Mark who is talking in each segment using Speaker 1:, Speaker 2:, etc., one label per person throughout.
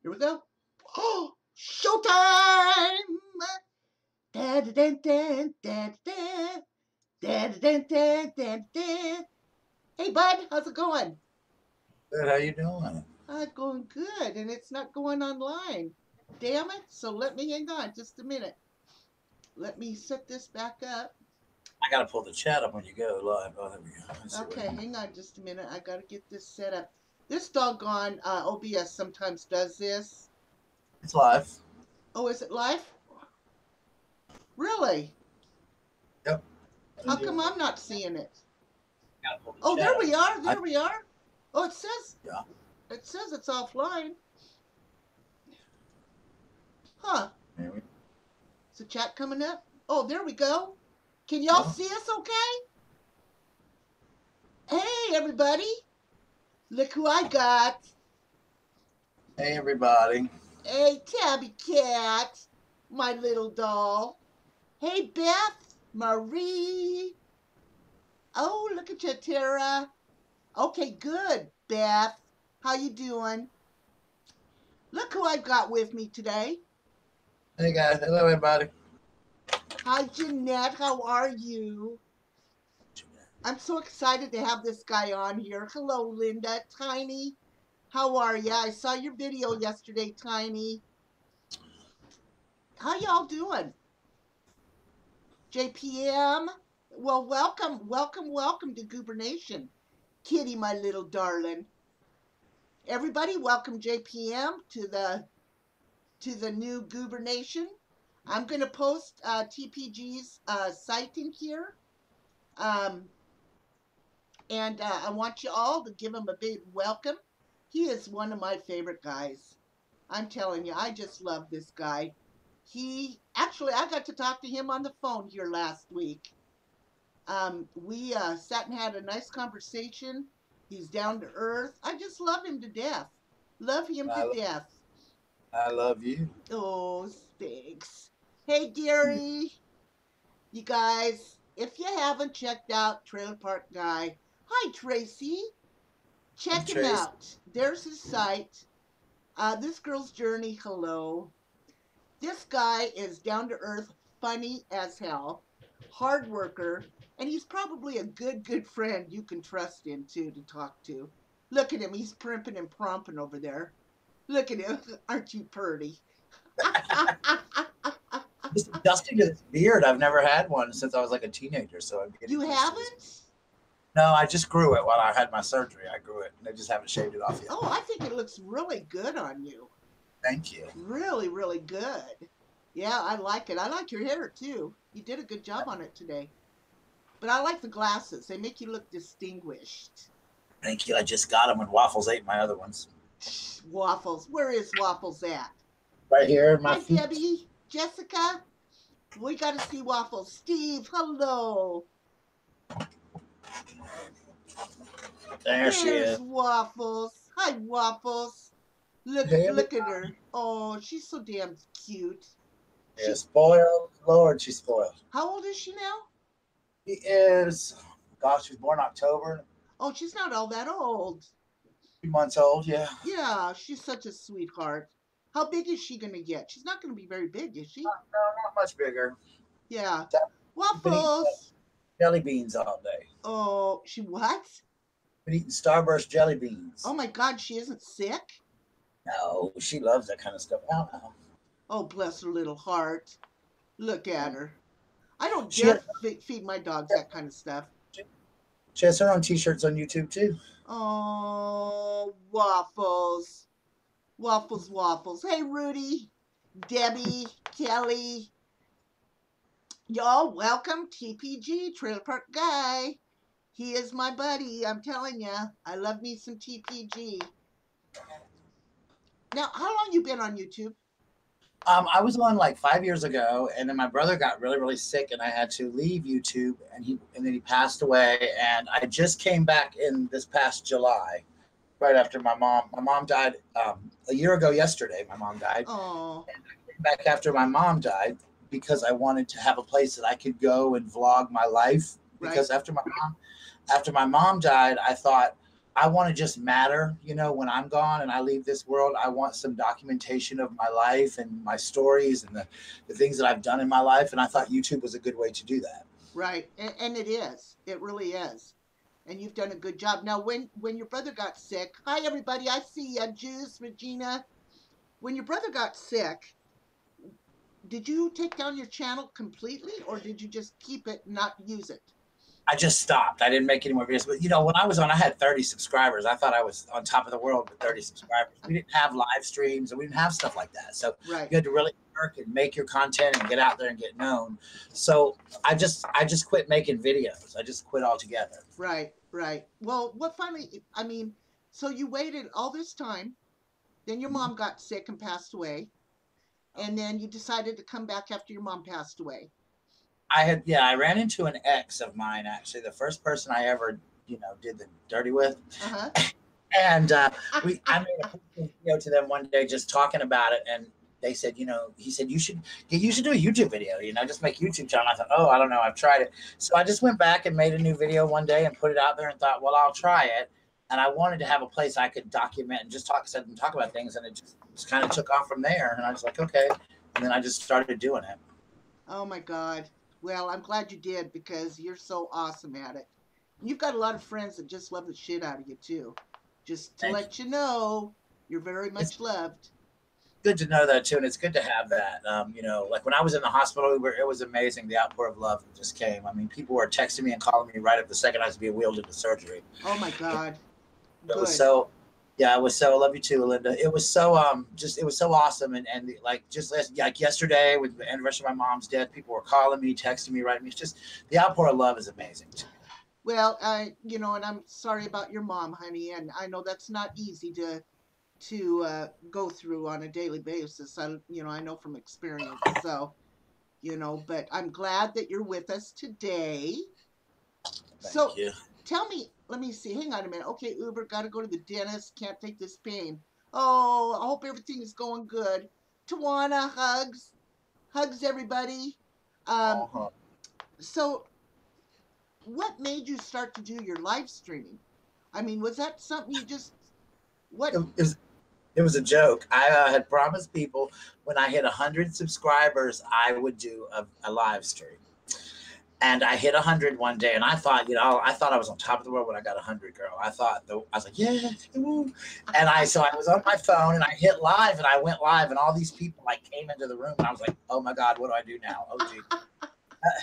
Speaker 1: Here we go. Oh, showtime! Da da da da da da da da da da. Hey, bud, how's it going?
Speaker 2: Good, how you doing?
Speaker 1: Going good, and it's not going online. Damn it! So let me hang on just a minute. Let me set this back up.
Speaker 2: I gotta pull the chat up when you go live. Oh, there we go. Let's see what
Speaker 1: Okay, hang on just a minute. I gotta get this set up. This doggone OBS sometimes does this.
Speaker 2: it's live.
Speaker 1: Oh, is it live? Really?
Speaker 2: Yep.
Speaker 1: How come I'm not seeing it?
Speaker 2: Gotta pull the
Speaker 1: Oh,
Speaker 2: chat
Speaker 1: there
Speaker 2: up.
Speaker 1: we are. There we are. Oh, it says
Speaker 2: Yeah.
Speaker 1: it's offline. Huh?
Speaker 2: There we
Speaker 1: Is the chat coming up? Oh, there we go. Can y'all
Speaker 2: go.
Speaker 1: see us okay? Hey, everybody. Look who I got.
Speaker 2: Hey, everybody.
Speaker 1: Hey, Tabby Cat, my little doll. Hey, Beth, Marie. Oh, look at you, Tara. Okay, good, Beth. How you doing? Look who I've got with me today.
Speaker 2: Hey, guys. Hello, everybody.
Speaker 1: Hi, Jeanette. How are you? I'm so excited to have this guy on here. Hello, Linda. Tiny. How are ya? I saw your video yesterday, Tiny. How y'all doing? JPM? Well, welcome to Goobernation. Kitty, my little darling. Everybody, welcome JPM to the new Goobernation. I'm going to post TPG's site in here. And I want you all to give him a big welcome. He is one of my favorite guys. I'm telling you, I just love this guy. I got to talk to him on the phone here last week. We sat and had a nice conversation. He's down to earth. I just love him to death. Love him to death.
Speaker 2: I love you.
Speaker 1: Oh, thanks. Hey, Gary. You guys, if you haven't checked out Trailer Park Guy, hi, Tracy. Check him out. There's his site. This girl's journey, hello. This guy is down to earth, funny as hell, hard worker, and he's probably a good friend you can trust in too to talk to. Look at him, he's primping and promping over there. Look at him, aren't you purty?
Speaker 2: Just adjusting to this beard. I've never had one since I was like a teenager. So I'm getting.
Speaker 1: You haven't?
Speaker 2: No, I just grew it while I had my surgery. I grew it. I just haven't shaved it off yet.
Speaker 1: Oh, I think it looks really good on you.
Speaker 2: Thank you.
Speaker 1: Really, really good. Yeah, I like it. I like your hair too. You did a good job on it today. But I like the glasses. They make you look distinguished.
Speaker 2: Thank you. I just got them when Waffles ate my other ones.
Speaker 1: Waffles. Where is Waffles at?
Speaker 2: Right here.
Speaker 1: Hi, Debbie. Jessica. We got to see Waffles. Steve, hello.
Speaker 2: There she is.
Speaker 1: Waffles. Hi, Waffles. Look at her. Oh, she's so damn cute.
Speaker 2: Yeah, spoiled. Lord, she's spoiled.
Speaker 1: How old is she now?
Speaker 2: She is, gosh, she was born October.
Speaker 1: Oh, she's not all that old.
Speaker 2: 2 months old, yeah.
Speaker 1: Yeah, she's such a sweetheart. How big is she going to get? She's not going to be very big, is she?
Speaker 2: No, not much bigger.
Speaker 1: Yeah. Waffles.
Speaker 2: Jelly beans all day.
Speaker 1: Oh, she what?
Speaker 2: Been eating Starburst jelly beans.
Speaker 1: Oh my God, she isn't sick?
Speaker 2: No, she loves that kind of stuff. No.
Speaker 1: Oh, bless her little heart. Look at her. I don't dare feed my dogs that kind of stuff.
Speaker 2: She has her own t-shirts on YouTube too.
Speaker 1: Oh, Waffles. Waffles, Waffles. Hey, Rudy, Debbie, Kelly. Y'all, welcome TPG, Trailer Park Guy. He is my buddy, I'm telling ya. I love me some TPG. Now, how long you been on YouTube?
Speaker 2: I was on like 5 years ago, and then my brother got really, really sick, and I had to leave YouTube, and then he passed away, and I just came back in this past July, right after my mom. My mom died a year ago yesterday. My mom died.
Speaker 1: Oh.
Speaker 2: And I came back after my mom died because I wanted to have a place that I could go and vlog my life. Because after my mom died, I thought I want to just matter, when I'm gone and I leave this world. I want some documentation of my life and my stories and the things that I've done in my life. And I thought YouTube was a good way to do that.
Speaker 1: Right, and it is. It really is. And you've done a good job. Now, when your brother got sick, hi everybody, I see ya, Juice, Regina. When your brother got sick, did you take down your channel completely, or did you just keep it, not use it?
Speaker 2: I just stopped. I didn't make any more videos. But when I was on, I had 30 subscribers. I thought I was on top of the world with 30 subscribers. We didn't have live streams and we didn't have stuff like that. So
Speaker 1: Right.
Speaker 2: you had to really work and make your content and get out there and get known. So I just quit making videos. I just quit altogether.
Speaker 1: Right, right. Well, what finally, I mean, so you waited all this time, then your mom got sick and passed away, and then you decided to come back after your mom passed away.
Speaker 2: I ran into an ex of mine, actually, the first person I ever, did the dirty with.
Speaker 1: Uh-huh.
Speaker 2: And I made a video to them one day just talking about it. And they said, he said, you should do a YouTube video, just make YouTube channel. I thought, oh, I don't know. I've tried it. So I just went back and made a new video one day and put it out there and thought, well, I'll try it. And I wanted to have a place I could document and just talk about things. And it just kind of took off from there. And I was like, okay. And then I just started doing it.
Speaker 1: Oh my God. Well, I'm glad you did, because you're so awesome at it. You've got a lot of friends that just love the shit out of you too. Just to let you know, you're very much loved.
Speaker 2: Good to know that too, and it's good to have that. Like when I was in the hospital, it was amazing, the outpour of love that just came. I mean, people were texting me and calling me right up the second I was being wheeled into surgery.
Speaker 1: Oh my God.
Speaker 2: It was so. Yeah, it was so. I love you too, Linda. It was so it was so awesome, and like yesterday with the anniversary of my mom's death, people were calling me, texting me, writing me. It's just the outpour of love is amazing.
Speaker 1: Well, and I'm sorry about your mom, honey, and I know that's not easy to go through on a daily basis. I know from experience. So, but I'm glad that you're with us today.
Speaker 2: Thank you.
Speaker 1: Tell me, let me see. Hang on a minute. Okay, Uber, got to go to the dentist. Can't take this pain. Oh, I hope everything is going good. Tawana, hugs. Hugs, everybody. So, what made you start to do your live streaming? I mean, was that something you just, what?
Speaker 2: It was a joke. I had promised people when I hit 100 subscribers, I would do a live stream. And I hit 100 one day, and I thought, I was on top of the world when I got 100, girl. I was like, yeah, woo. And so I was on my phone, and I hit live, and I went live, and all these people came into the room, and I was like, oh my God, what do I do now? Oh gee.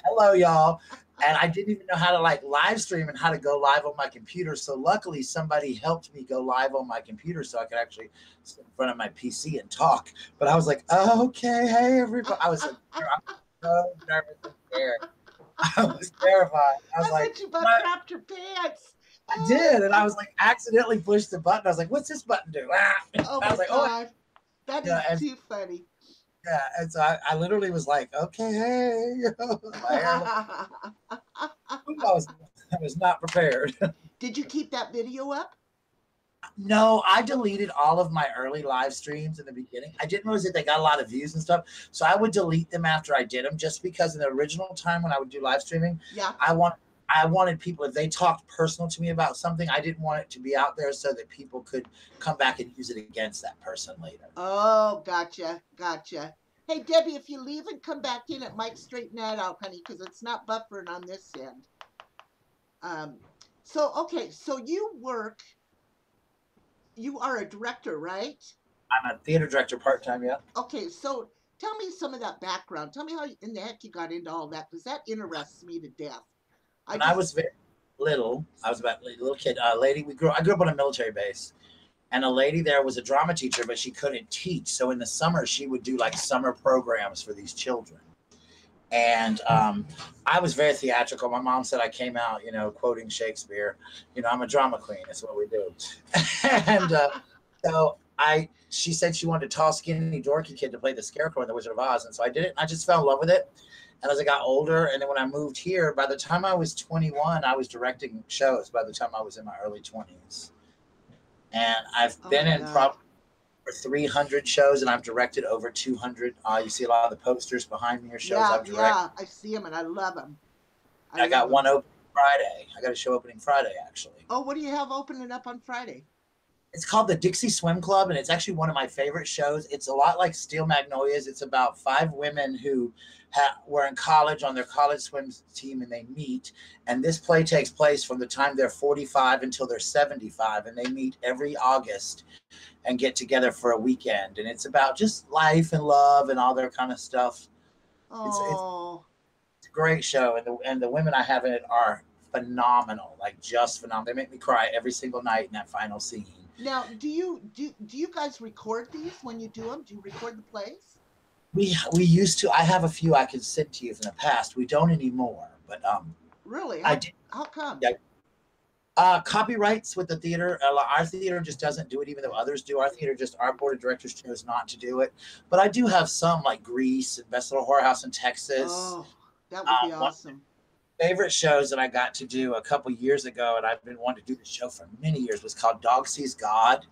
Speaker 2: Hello, y'all. And I didn't even know how to live stream and how to go live on my computer. So luckily somebody helped me go live on my computer so I could actually sit in front of my PC and talk. But I was like, oh, okay, hey everybody. I was so nervous and scared. I was terrified. I was like,
Speaker 1: bet you about crapped your pants.
Speaker 2: I did, and I was accidentally pushed the button. I was like, what's this button do?
Speaker 1: Oh my God. That is too funny.
Speaker 2: Yeah, and so I literally was like, okay, hey. I was not prepared.
Speaker 1: Did you keep that video up?
Speaker 2: No, I deleted all of my early live streams in the beginning. I didn't realize that they got a lot of views and stuff. So I would delete them after I did them, just because in the original time when I would do live streaming, I wanted people, if they talked personal to me about something, I didn't want it to be out there so that people could come back and use it against that person later.
Speaker 1: Oh, gotcha. Hey, Debbie, if you leave and come back in, it might straighten that out, honey, because it's not buffering on this end. So you are a director, right?
Speaker 2: I'm a theater director part-time, yeah.
Speaker 1: Okay, so tell me some of that background. Tell me how in the heck you got into all that, because that interests me to death.
Speaker 2: When I was very little, I was about a little kid, lady, I grew up on a military base, and a lady there was a drama teacher, but she couldn't teach. So in the summer, she would do summer programs for these children. And I was very theatrical. My mom said I came out, quoting Shakespeare. I'm a drama queen. That's what we do. And so she said she wanted a tall, skinny, dorky kid to play the Scarecrow in The Wizard of Oz. And so I did it. And I just fell in love with it. And as I got older, and then when I moved here, by the time I was 21, I was directing shows by the time I was in my early 20s. And I've been in probably over 300 shows, and I've directed over 200. You see a lot of the posters behind me are shows I've directed.
Speaker 1: Yeah, I see them, and I love them.
Speaker 2: I got one open Friday. I got a show opening Friday, actually.
Speaker 1: Oh, what do you have opening up on Friday?
Speaker 2: It's called the Dixie Swim Club, and it's actually one of my favorite shows. It's a lot like Steel Magnolias. It's about 5 women who were in college on their college swim team, and they meet. And this play takes place from the time they're 45 until they're 75, and they meet every August and get together for a weekend. And it's about just life and love and all their kind of stuff. It's
Speaker 1: Oh,
Speaker 2: a great show, and the women I have in it are phenomenal, like just phenomenal. They make me cry every single night in that final scene.
Speaker 1: now do you guys record these when you do them? Do you record the plays?
Speaker 2: We used to. I have a few I could send to you from the past. We don't anymore, but
Speaker 1: Really?
Speaker 2: I
Speaker 1: How
Speaker 2: did.
Speaker 1: how come?
Speaker 2: Yeah. Copyrights with the theater. Our theater just doesn't do it, even though others do. Our board of directors chose not to do it. But I do have some like Grease and Best Little Whorehouse in Texas.
Speaker 1: Oh, that would be
Speaker 2: One
Speaker 1: awesome.
Speaker 2: favorite shows that I got to do a couple years ago, and I've been wanting to do the show for many years, was called Dog Sees God.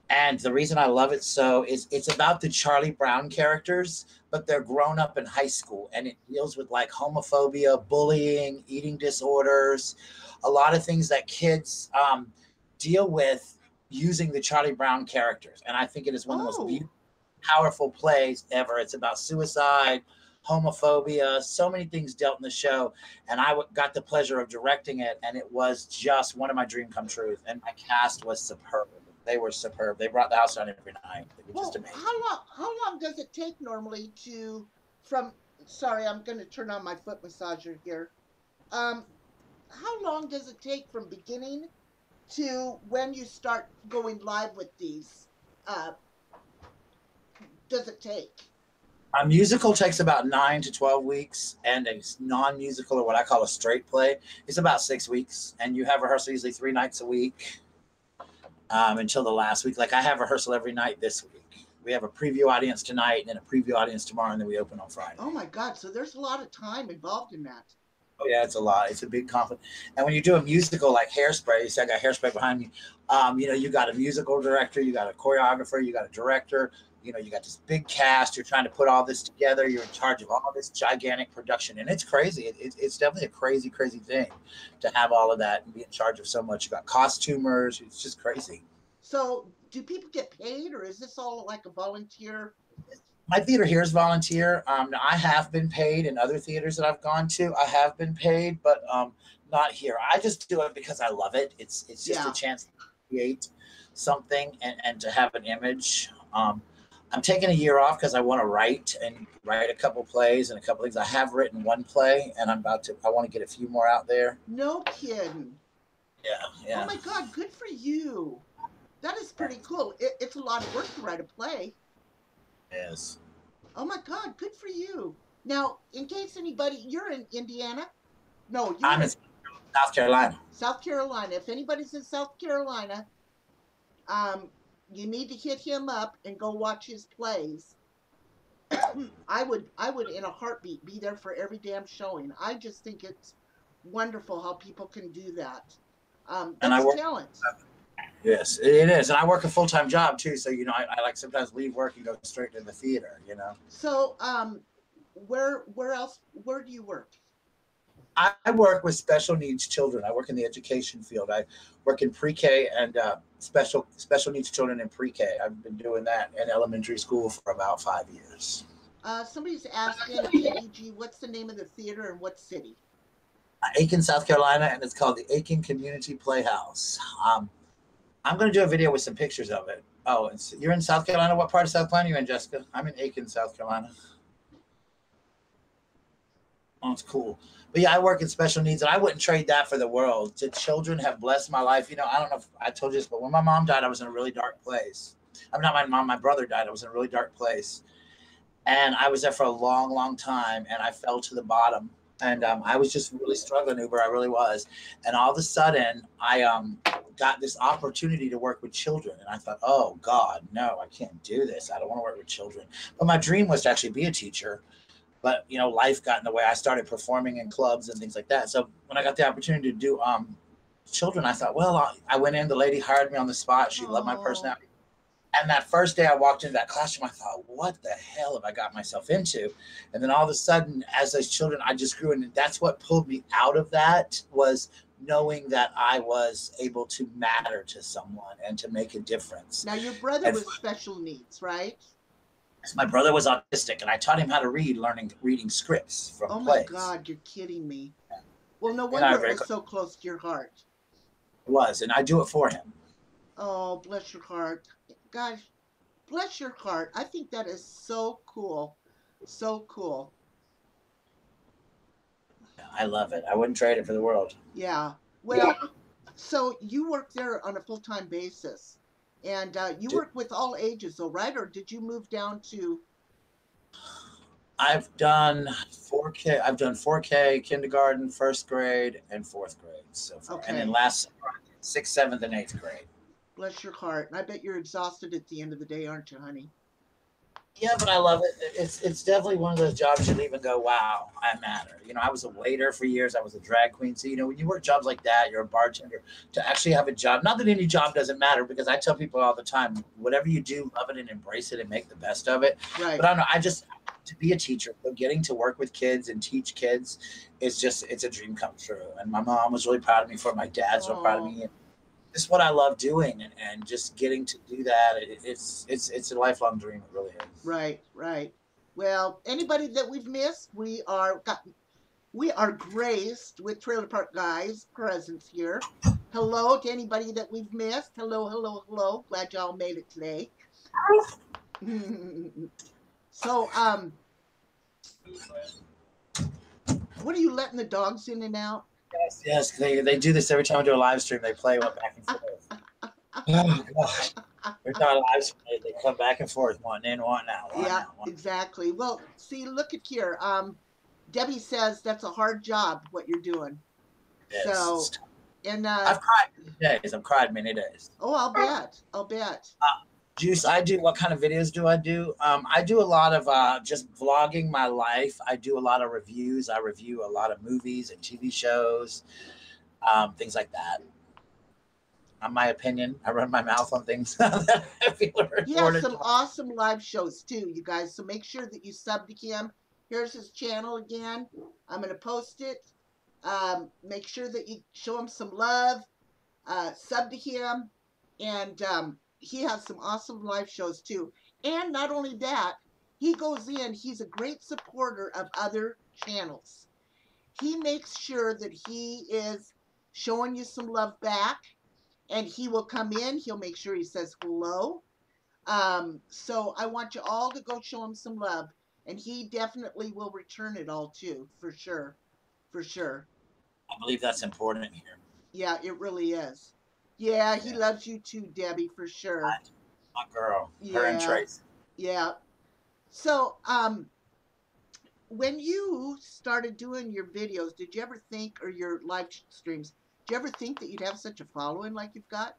Speaker 2: And the reason I love it so is it's about the Charlie Brown characters, but they're grown up in high school, and it deals with like homophobia, bullying, eating disorders, a lot of things that kids deal with using the Charlie Brown characters. And I think it is one of the most
Speaker 1: Oh,
Speaker 2: beautiful, powerful plays ever. It's about suicide, homophobia, so many things dealt in the show. And got the pleasure of directing it, and it was just one of my dream come trues. And my cast was superb. They were superb. They brought the house down every night. They were just
Speaker 1: well,
Speaker 2: amazing.
Speaker 1: how long does it take normally to from sorry, I'm going to turn on my foot massager here. Um how long does it take from beginning to when you start going live with these? Uh does it take?
Speaker 2: A musical takes about 9 to 12 weeks, and a non-musical, or what I call a straight play, is about 6 weeks. And you have rehearsal usually 3 nights a week until the last week. Like I have rehearsal every night this week. We have a preview audience tonight, and then a preview audience tomorrow, and then we open on Friday.
Speaker 1: Oh my god, so there's a lot of time involved in that.
Speaker 2: Oh yeah, it's a lot. It's a big conflict. And when you do a musical like Hairspray, you see I got Hairspray behind me. You got a musical director, you got a choreographer, you got a director. You got this big cast. You're trying to put all this together. You're in charge of all this gigantic production, and it's crazy. It's definitely a crazy, crazy thing to have all of that and be in charge of so much. You got costumers. It's just crazy.
Speaker 1: So, do people get paid, or is this all like a volunteer?
Speaker 2: My theater here is volunteer. I have been paid in other theaters that I've gone to. I have been paid, but not here. I just do it because I love it. It's just a
Speaker 1: Yeah.
Speaker 2: chance to create something and to have an image. I'm taking a year off because I want to write a couple plays and a couple things. I have written one play, and I want to get a few more out there.
Speaker 1: No kidding.
Speaker 2: Yeah,
Speaker 1: Oh
Speaker 2: yeah.
Speaker 1: my god, good for you. That is pretty cool. It's a lot of work to write a play.
Speaker 2: Yes.
Speaker 1: Oh my god, good for you. Now, in case anybody, you're in Indiana? No, you're
Speaker 2: I'm in
Speaker 1: in
Speaker 2: South Carolina.
Speaker 1: South Carolina. If anybody's in South Carolina, um, you need to hit him up and go watch his plays. I would in a heartbeat be there for every damn showing. I just think it's wonderful how people can do that.
Speaker 2: And I
Speaker 1: That's
Speaker 2: work.
Speaker 1: talent.
Speaker 2: Yes, it is, and I work a full time job too. So I like sometimes leave work and go straight to the theater.
Speaker 1: So, where do you work?
Speaker 2: I work with special needs children. I work in the education field. I work in pre-K and special needs children in pre-K. I've been doing that in elementary school for about 5 years.
Speaker 1: Somebody's asking, EG, what's the name of the theater and what city?
Speaker 2: Aiken, South Carolina, and it's called the Aiken Community Playhouse. I'm going to do a video with some pictures of it. Oh, you're in South Carolina. What part of South Carolina are you in, Jessica? I'm in Aiken, South Carolina. Oh, it's cool. But yeah, I work in special needs, and I wouldn't trade that for the world. The children have blessed my life. I don't know if I told you this, but when my mom died, I was in a really dark place. I'm not my mom, my brother died. I was in a really dark place. And I was there for a long, long time, and I fell to the bottom. And I was just really struggling, Uber. I really was. And all of a sudden, I got this opportunity to work with children. And I thought, oh, God, no, I can't do this. I don't want to work with children. But my dream was to actually be a teacher. But, life got in the way. I started performing in clubs and things like that. So when I got the opportunity to do children, I thought, well, I went in. The lady hired me on the spot. She loved my
Speaker 1: Oh,
Speaker 2: personality. And that first day I walked into that classroom, I thought, what the hell have I got myself into? And then all of a sudden, as those children, I just grew. And that's what pulled me out of that, was knowing that I was able to matter to someone and to make a difference.
Speaker 1: Now, your brother
Speaker 2: And
Speaker 1: was special needs, right?
Speaker 2: my brother was autistic, and I taught him how to read, reading scripts from
Speaker 1: Oh my
Speaker 2: plays.
Speaker 1: God, you're kidding me. Well, no
Speaker 2: And I
Speaker 1: wonder it
Speaker 2: very
Speaker 1: was so close to your heart.
Speaker 2: was, and I do it for him.
Speaker 1: Oh, bless your heart. Gosh, bless your heart. I think that is so cool. So cool.
Speaker 2: I love it. I wouldn't trade it for the world.
Speaker 1: Yeah. Well, so you work there on a full-time basis, and you work with all ages, though, right? Or did you move down to?
Speaker 2: I've done 4K. I've done 4K, kindergarten, first grade, and fourth grade so far. And then
Speaker 1: Okay.
Speaker 2: last sixth, seventh, and eighth grade.
Speaker 1: Bless your heart. And I bet you're exhausted at the end of the day, aren't you, honey?
Speaker 2: Yeah, but I love it. It's definitely one of those jobs you leave and go, wow, I matter. You know, I was a waiter for years. I was a drag queen. So, you know, when you work jobs like that, you're a bartender, to actually have a job, not that any job doesn't matter, because I tell people all the time, whatever you do, love it and embrace it and make the best of it.
Speaker 1: Right.
Speaker 2: But I don't know, I just, to be a teacher, so getting to work with kids and teach kids is just, it's a dream come true. And my mom was really proud of me for it. My dad's real proud of
Speaker 1: Oh,
Speaker 2: me. It's what I love doing, and just getting to do that. It's a lifelong dream. It really is.
Speaker 1: right, right. Well, anybody that we've missed, we are graced with Trailer Park Guys' presence here. Hello to anybody that we've missed. Hello, hello, hello. Glad y'all made it today. So, what are you letting the dogs in and out?
Speaker 2: Yes, yes, they do this every time I do a live stream. They play one back and forth. Oh gosh, every time I live stream, they come back and forth, one in, one out, one
Speaker 1: Yeah,
Speaker 2: out, one.
Speaker 1: exactly. Well, see, look at here. Debbie says that's a hard job what you're doing.
Speaker 2: Yes,
Speaker 1: So, and
Speaker 2: I've cried many days. I've cried many days.
Speaker 1: oh, I'll bet. I'll bet.
Speaker 2: Juice, I do. What kind of videos do I do? I do a lot of just vlogging my life. I do a lot of reviews. I review a lot of movies and TV shows, things like that. On my opinion, I run my mouth on things that I feel are
Speaker 1: He has
Speaker 2: important.
Speaker 1: some awesome live shows too, you guys. So make sure that you sub to him. Here's his channel again. I'm going to post it. Make sure that you show him some love. Sub to him. And he has some awesome live shows too. And not only that, he goes in, he's a great supporter of other channels. He makes sure that he is showing you some love back, and he will come in, he'll make sure he says hello. So I want you all to go show him some love, and he definitely will return it all too, for sure. For sure.
Speaker 2: I believe that's important here.
Speaker 1: Yeah, it really is. Yeah, he
Speaker 2: Yeah,
Speaker 1: loves you too, Debbie, for sure.
Speaker 2: my girl, her and
Speaker 1: Yeah,
Speaker 2: Trace.
Speaker 1: yeah. So, when you started doing your videos, did you ever think, or your live streams, did you ever think that you'd have such a following like you've got?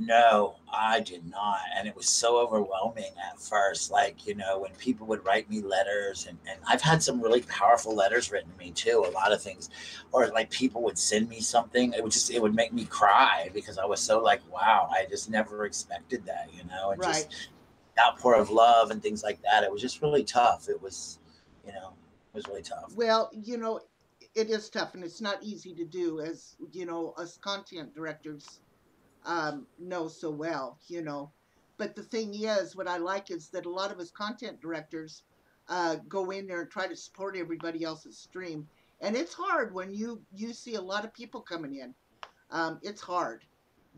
Speaker 2: No, I did not. And it was so overwhelming at first. Like, you know, when people would write me letters, and I've had some really powerful letters written to me too, a lot of things. Or like people would send me something, it would make me cry because I was so like, wow, I just never expected that, you know, and
Speaker 1: Right.
Speaker 2: just outpour of love and things like that. It was just really tough. It was, you know, it was really tough.
Speaker 1: Well, it is tough, and it's not easy to do, as us content directors know so well. But the thing is, what I like is that a lot of us content directors go in there and try to support everybody else's stream, and it's hard when you see a lot of people coming in. It's hard,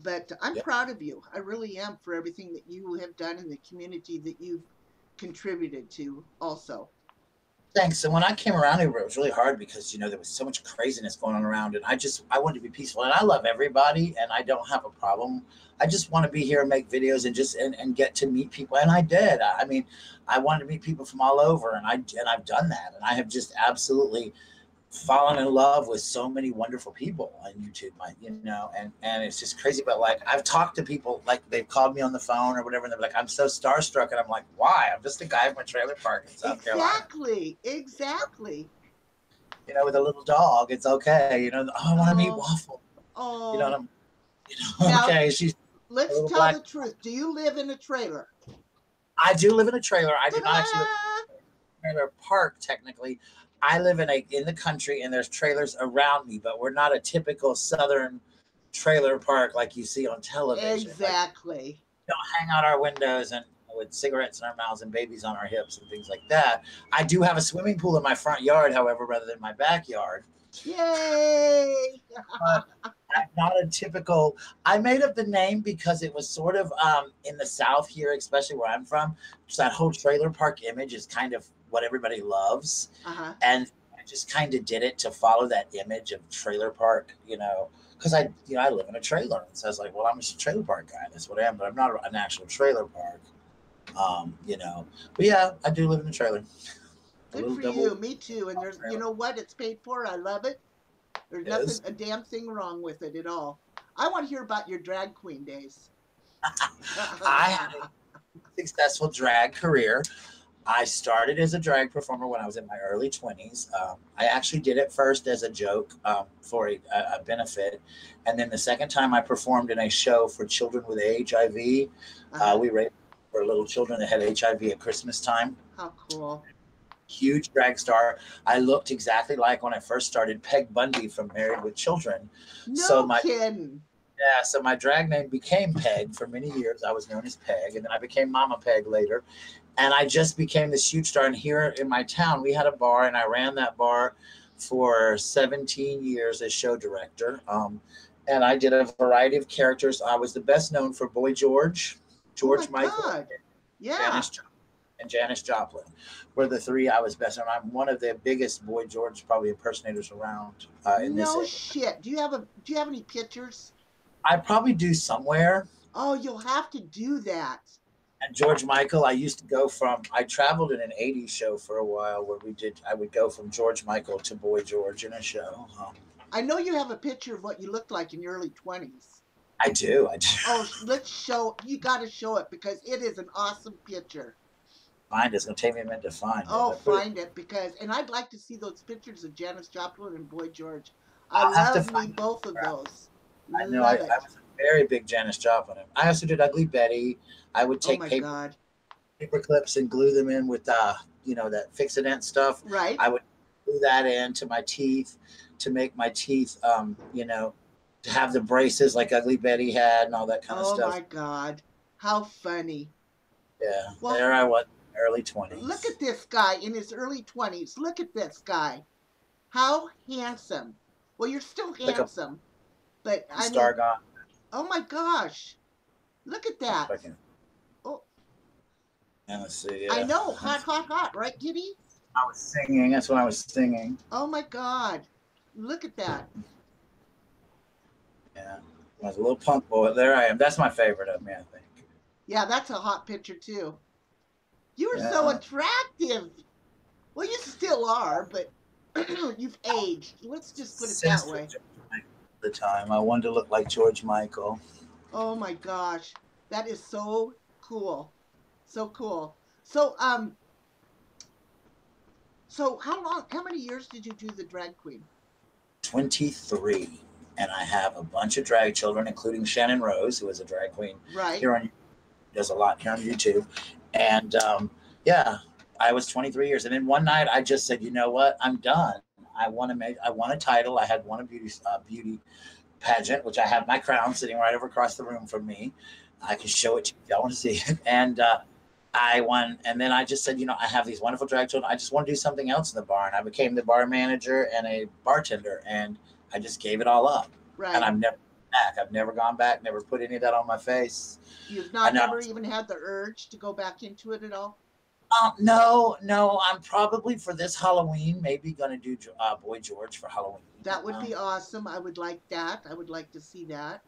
Speaker 1: but I'm
Speaker 2: Yeah.
Speaker 1: proud of you. I really am, for everything that you have done in the community that you've contributed to. Also,
Speaker 2: Thanks. So when I came around here, it was really hard because, you know, there was so much craziness going on around, and I wanted to be peaceful, and I love everybody, and I don't have a problem. I just want to be here and make videos and just and get to meet people, and I did. I mean, I wanted to meet people from all over, and I've done that, and I have just absolutely fallen in love with so many wonderful people on YouTube, you know, and it's just crazy. But like, I've talked to people, like they've called me on the phone or whatever, and they're like, I'm so starstruck, and I'm like, why? I'm just a guy from a trailer park in South Carolina,
Speaker 1: exactly, exactly.
Speaker 2: you know, with a little dog. It's okay, you know. Oh, I want to meet
Speaker 1: Oh,
Speaker 2: Waffle, you know. And
Speaker 1: oh.
Speaker 2: I'm, you know,
Speaker 1: Now,
Speaker 2: okay, she's a
Speaker 1: let's
Speaker 2: little
Speaker 1: tell
Speaker 2: black.
Speaker 1: the truth. Do you live in a trailer?
Speaker 2: I do live in a trailer. I do not actually live
Speaker 1: Ta-da!
Speaker 2: in a trailer park technically. I live in the country, and there's trailers around me, but we're not a typical southern trailer park like you see on television. Like,
Speaker 1: Exactly.
Speaker 2: don't hang out our windows and with cigarettes in our mouths and babies on our hips and things like that. I do have a swimming pool in my front yard, however, rather than my backyard.
Speaker 1: Yay!
Speaker 2: But I'm not a typical. I made up the name because it was sort of in the South here, especially where I'm from. Just that whole trailer park image is kind of what everybody loves,
Speaker 1: Uh-huh.
Speaker 2: and I just kind of did it to follow that image of trailer park, because I live in a trailer, and so I was like, well, I'm just a trailer park guy. That's what I am, but I'm not an actual trailer park. But yeah, I do live in a trailer, a
Speaker 1: Good
Speaker 2: little
Speaker 1: for you.
Speaker 2: double
Speaker 1: Me too. And there's, you
Speaker 2: trailer.
Speaker 1: know what? It's paid for. I love it. There's
Speaker 2: It
Speaker 1: nothing,
Speaker 2: is.
Speaker 1: a damn thing wrong with it at all. I want to hear about your drag queen days.
Speaker 2: I had a successful drag career. I started as a drag performer when I was in my early 20s. I actually did it first as a joke for a benefit. And then the second time I performed in a show for children with HIV.
Speaker 1: Uh-huh.
Speaker 2: We raised for little children that had HIV at Christmas time.
Speaker 1: How cool.
Speaker 2: Huge drag star. I looked exactly like when I first started Peg Bundy from Married with Children. So
Speaker 1: No
Speaker 2: my
Speaker 1: kidding.
Speaker 2: Yeah, so my drag name became Peg. For many years, I was known as Peg, and then I became Mama Peg later. And I just became this huge star. And here in my town, we had a bar, and I ran that bar for 17 years as show director. And I did a variety of characters. I was the best known for Boy George,
Speaker 1: Oh my
Speaker 2: George Michael,
Speaker 1: God. Yeah.
Speaker 2: Janice, and Janis Joplin were the three I was best known. I'm one of the biggest Boy George probably impersonators around in this
Speaker 1: No
Speaker 2: area.
Speaker 1: shit. Do you have any pictures?
Speaker 2: I probably do somewhere.
Speaker 1: Oh, you'll have to do that.
Speaker 2: And George Michael, I traveled in an 80s show for a while where I would go from George Michael to Boy George in a show.
Speaker 1: I know you have a picture of what you looked like in your early 20s.
Speaker 2: I do.
Speaker 1: Oh, let's show, you got to show it because it is an awesome picture.
Speaker 2: Find It's going to take me a minute to find it.
Speaker 1: Oh,
Speaker 2: I put it,
Speaker 1: find it because, and I'd like to see those pictures of Janis Joplin and Boy George. I
Speaker 2: I'll have to
Speaker 1: love me
Speaker 2: find
Speaker 1: both of
Speaker 2: it.
Speaker 1: those.
Speaker 2: I know I
Speaker 1: Love it.
Speaker 2: was a very big Janis Joplin. I also did Ugly Betty. I would
Speaker 1: Oh
Speaker 2: take
Speaker 1: my God.
Speaker 2: paper clips and glue them in with, that Fix-A-Dent stuff.
Speaker 1: Right?
Speaker 2: I would glue that into my teeth to make my teeth, to have the braces like Ugly Betty had and all that kind of
Speaker 1: Oh
Speaker 2: stuff.
Speaker 1: my God. How funny.
Speaker 2: Yeah,
Speaker 1: Well,
Speaker 2: there I was, early
Speaker 1: look
Speaker 2: 20s.
Speaker 1: at this guy in his early 20s. Look at this guy. How handsome. Well, you're still
Speaker 2: Like a
Speaker 1: handsome, but I
Speaker 2: star
Speaker 1: mean,
Speaker 2: gone.
Speaker 1: oh my gosh. Look at
Speaker 2: If
Speaker 1: that.
Speaker 2: I can,
Speaker 1: Oh,
Speaker 2: and let's see,
Speaker 1: I
Speaker 2: yeah.
Speaker 1: know. Hot, hot, hot. Right, Kitty?
Speaker 2: I was singing. That's when I was singing.
Speaker 1: Oh my God. Look at that.
Speaker 2: Yeah, I was a little punk boy. There I am. That's my favorite of me, I think.
Speaker 1: Yeah, that's a hot picture, too. You are so
Speaker 2: Yeah,
Speaker 1: attractive. Well, you still are, but you've aged. Let's just put it that
Speaker 2: since
Speaker 1: way.
Speaker 2: the time I wanted to look like George Michael.
Speaker 1: Oh my gosh. That is so cool. So cool. So how many years did you do the drag queen?
Speaker 2: 23, and I have a bunch of drag children, including Shannon Rose, who is a drag queen
Speaker 1: Right?
Speaker 2: here on does a lot here on YouTube, and yeah, I was 23 years, and then one night I just said, you know what, I'm done. I want a title. I had won a beauty pageant, which I have my crown sitting right over across the room from me. I can show it to you if y'all want to see it. And I won. And then I just said, I have these wonderful drag children. I just want to do something else in the bar. And I became the bar manager and a bartender. And I just gave it all up. And
Speaker 1: Right.
Speaker 2: I'm never back. I've never gone back, never put any of that on my face.
Speaker 1: You've
Speaker 2: I
Speaker 1: not
Speaker 2: know.
Speaker 1: never even had the urge to go back into it at all?
Speaker 2: No, no. I'm probably for this Halloween maybe going to do Boy George for Halloween.
Speaker 1: That would be awesome. I would like that. I would like to see that.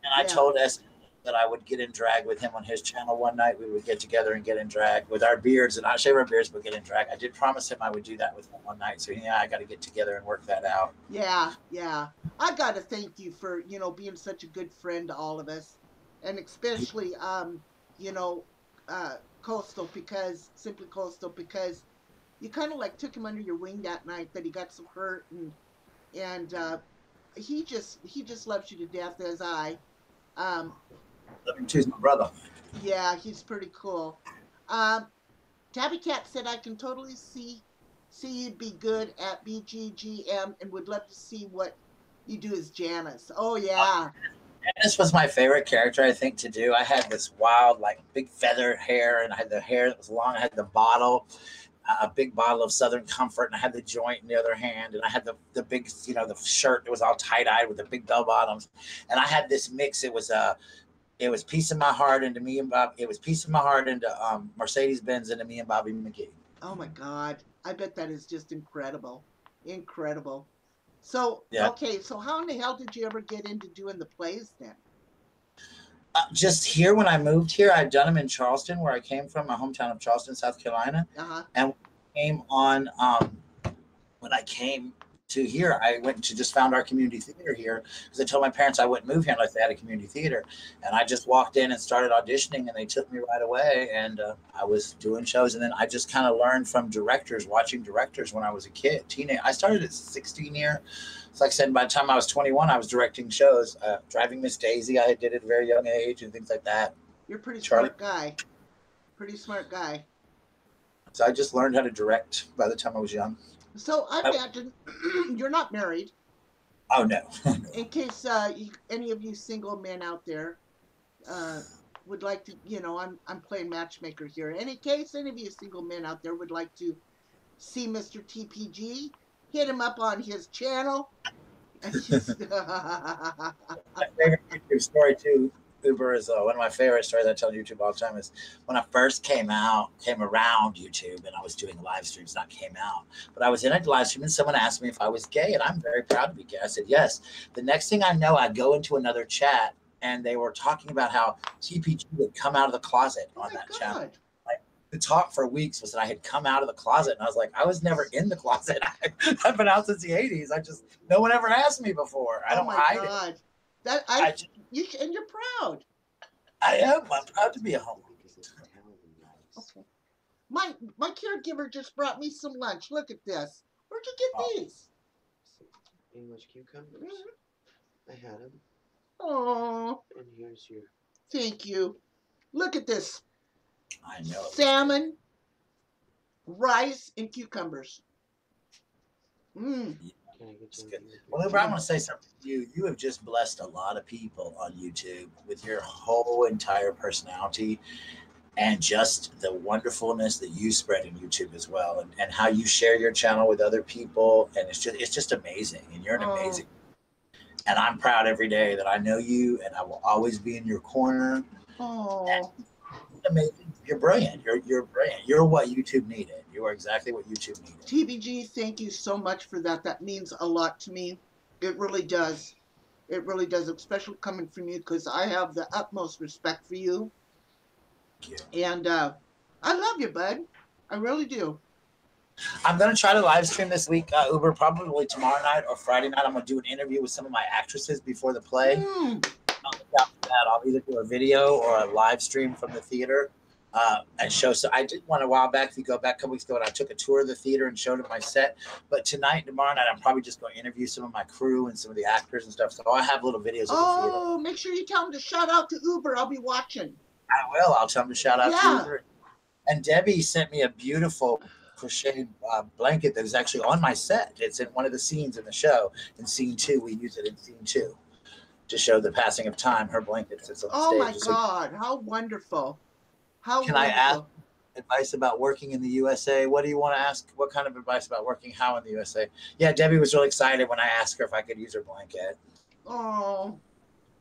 Speaker 2: And I
Speaker 1: Yeah.
Speaker 2: told S that I would get in drag with him on his channel one night. We would get together and get in drag with our beards and not shave our beards, but get in drag. I did promise him I would do that with him one night. So yeah, I got to get together and work that out.
Speaker 1: Yeah, yeah. I got to thank you for, being such a good friend to all of us. And especially you know, Coastal because Simply Coastal because you kind of like took him under your wing that night that he got so hurt and he just loves you to death as I. Um
Speaker 2: Love him too. He's my brother.
Speaker 1: Yeah, he's pretty cool. Um, Tabby Cat said I can totally see you be good at BGGM and would love to see what you do as Janice. Oh yeah.
Speaker 2: This was my favorite character, I think, to do. I had this wild, like, big feathered hair, and I had the hair that was long. I had the bottle, a big bottle of Southern Comfort, and I had the joint in the other hand, and I had the big, the shirt that was all tie dyed with the big bell bottoms, and I had this mix. It was Peace in My Heart into me and Bob. It was Peace in My Heart into Mercedes Benz into me and Bobby McGee.
Speaker 1: Oh my God. I bet that is just incredible. Incredible. So,
Speaker 2: Yeah.
Speaker 1: okay, so how in the hell did you ever get into doing the plays then?
Speaker 2: Just here when I moved here, I'd done them in Charleston, where I came from, my hometown of Charleston, South Carolina,
Speaker 1: Uh-huh.
Speaker 2: and came on. When I came to here, I went to just found our community theater here because I told my parents I wouldn't move here unless they had a community theater, and I just walked in and started auditioning, and they took me right away, and I was doing shows, and then I just kind of learned from directors, watching directors when I was a kid, teenage. I started at 16 years. It's like I said, by the time I was 21, I was directing shows. Driving Miss Daisy, I did at a very young age, and things like that.
Speaker 1: You're a pretty
Speaker 2: Charlie.
Speaker 1: smart guy. Pretty smart guy.
Speaker 2: So I just learned how to direct by the time I was young.
Speaker 1: So I imagine you're not married.
Speaker 2: Oh no.
Speaker 1: In case any of you single men out there uh, would like to, I'm playing matchmaker here. In any case any of you single men out there would like to see Mr. TPG, hit him up on his channel.
Speaker 2: My favorite YouTube story too, Goober, is one of my favorite stories I tell YouTube all the time, is when I first came around YouTube, and I was doing live streams, not came out, but I was in a live stream and someone asked me if I was gay, and I'm very proud to be gay. I said yes. The next thing I know, I go into another chat and they were talking about how TPG would come out of the closet on that channel. The talk for weeks was that I had come out of the closet, and I was like, I was never in the closet. I've been out since the 80s. No one ever asked me before. I don't hide it.
Speaker 1: And you're proud.
Speaker 2: I am. I'm proud to be a homo.
Speaker 1: Okay. My caregiver just brought me some lunch. Look at this. Where'd you get these?
Speaker 3: English cucumbers. Mm-hmm. I had them.
Speaker 1: Oh.
Speaker 3: And here's your.
Speaker 1: Thank you. Look at this.
Speaker 2: I know.
Speaker 1: Salmon, rice, and cucumbers. Mmm.
Speaker 2: Well, Uber, I want to say something to you. You have just blessed a lot of people on YouTube with your whole entire personality and just the wonderfulness that you spread in YouTube as well, and how you share your channel with other people. And it's just amazing. And you're an amazing. And I'm proud every day that I know you, and I will always be in your corner.
Speaker 1: Oh.
Speaker 2: Amazing. You're brilliant. You're brilliant. You're what YouTube needed. You are exactly what YouTube needed.
Speaker 1: TBG, thank you so much for that. That means a lot to me. It really does. It really does, especially coming from you, because I have the utmost respect for you.
Speaker 2: Thank you.
Speaker 1: And I love you, bud. I really do.
Speaker 2: I'm going to try to live stream this week, Uber, probably tomorrow night or Friday night. I'm going to do an interview with some of my actresses before the play. I'll either do a video or a live stream from the theater and show. So I did one a while back. If you go back a couple weeks ago, and I took a tour of the theater and showed them my set. But tonight and tomorrow night, I'm probably just going to interview some of my crew and some of the actors and stuff. So I have little videos of the theater.
Speaker 1: Oh, make sure you tell them to shout out to Uber. I'll be watching.
Speaker 2: I will. I'll tell them to shout out to Uber. And Debbie sent me a beautiful crocheted blanket that is actually on my set. It's in one of the scenes in the show. In scene 2, we use it in scene 2. To show the passing of time. Her blanket sits on the stage.
Speaker 1: Oh my God, how wonderful. Can
Speaker 2: I ask advice about working in the USA? What do you want to ask? What kind of advice about working how in the USA? Yeah, Debbie was really excited when I asked her if I could use her blanket.
Speaker 1: Oh,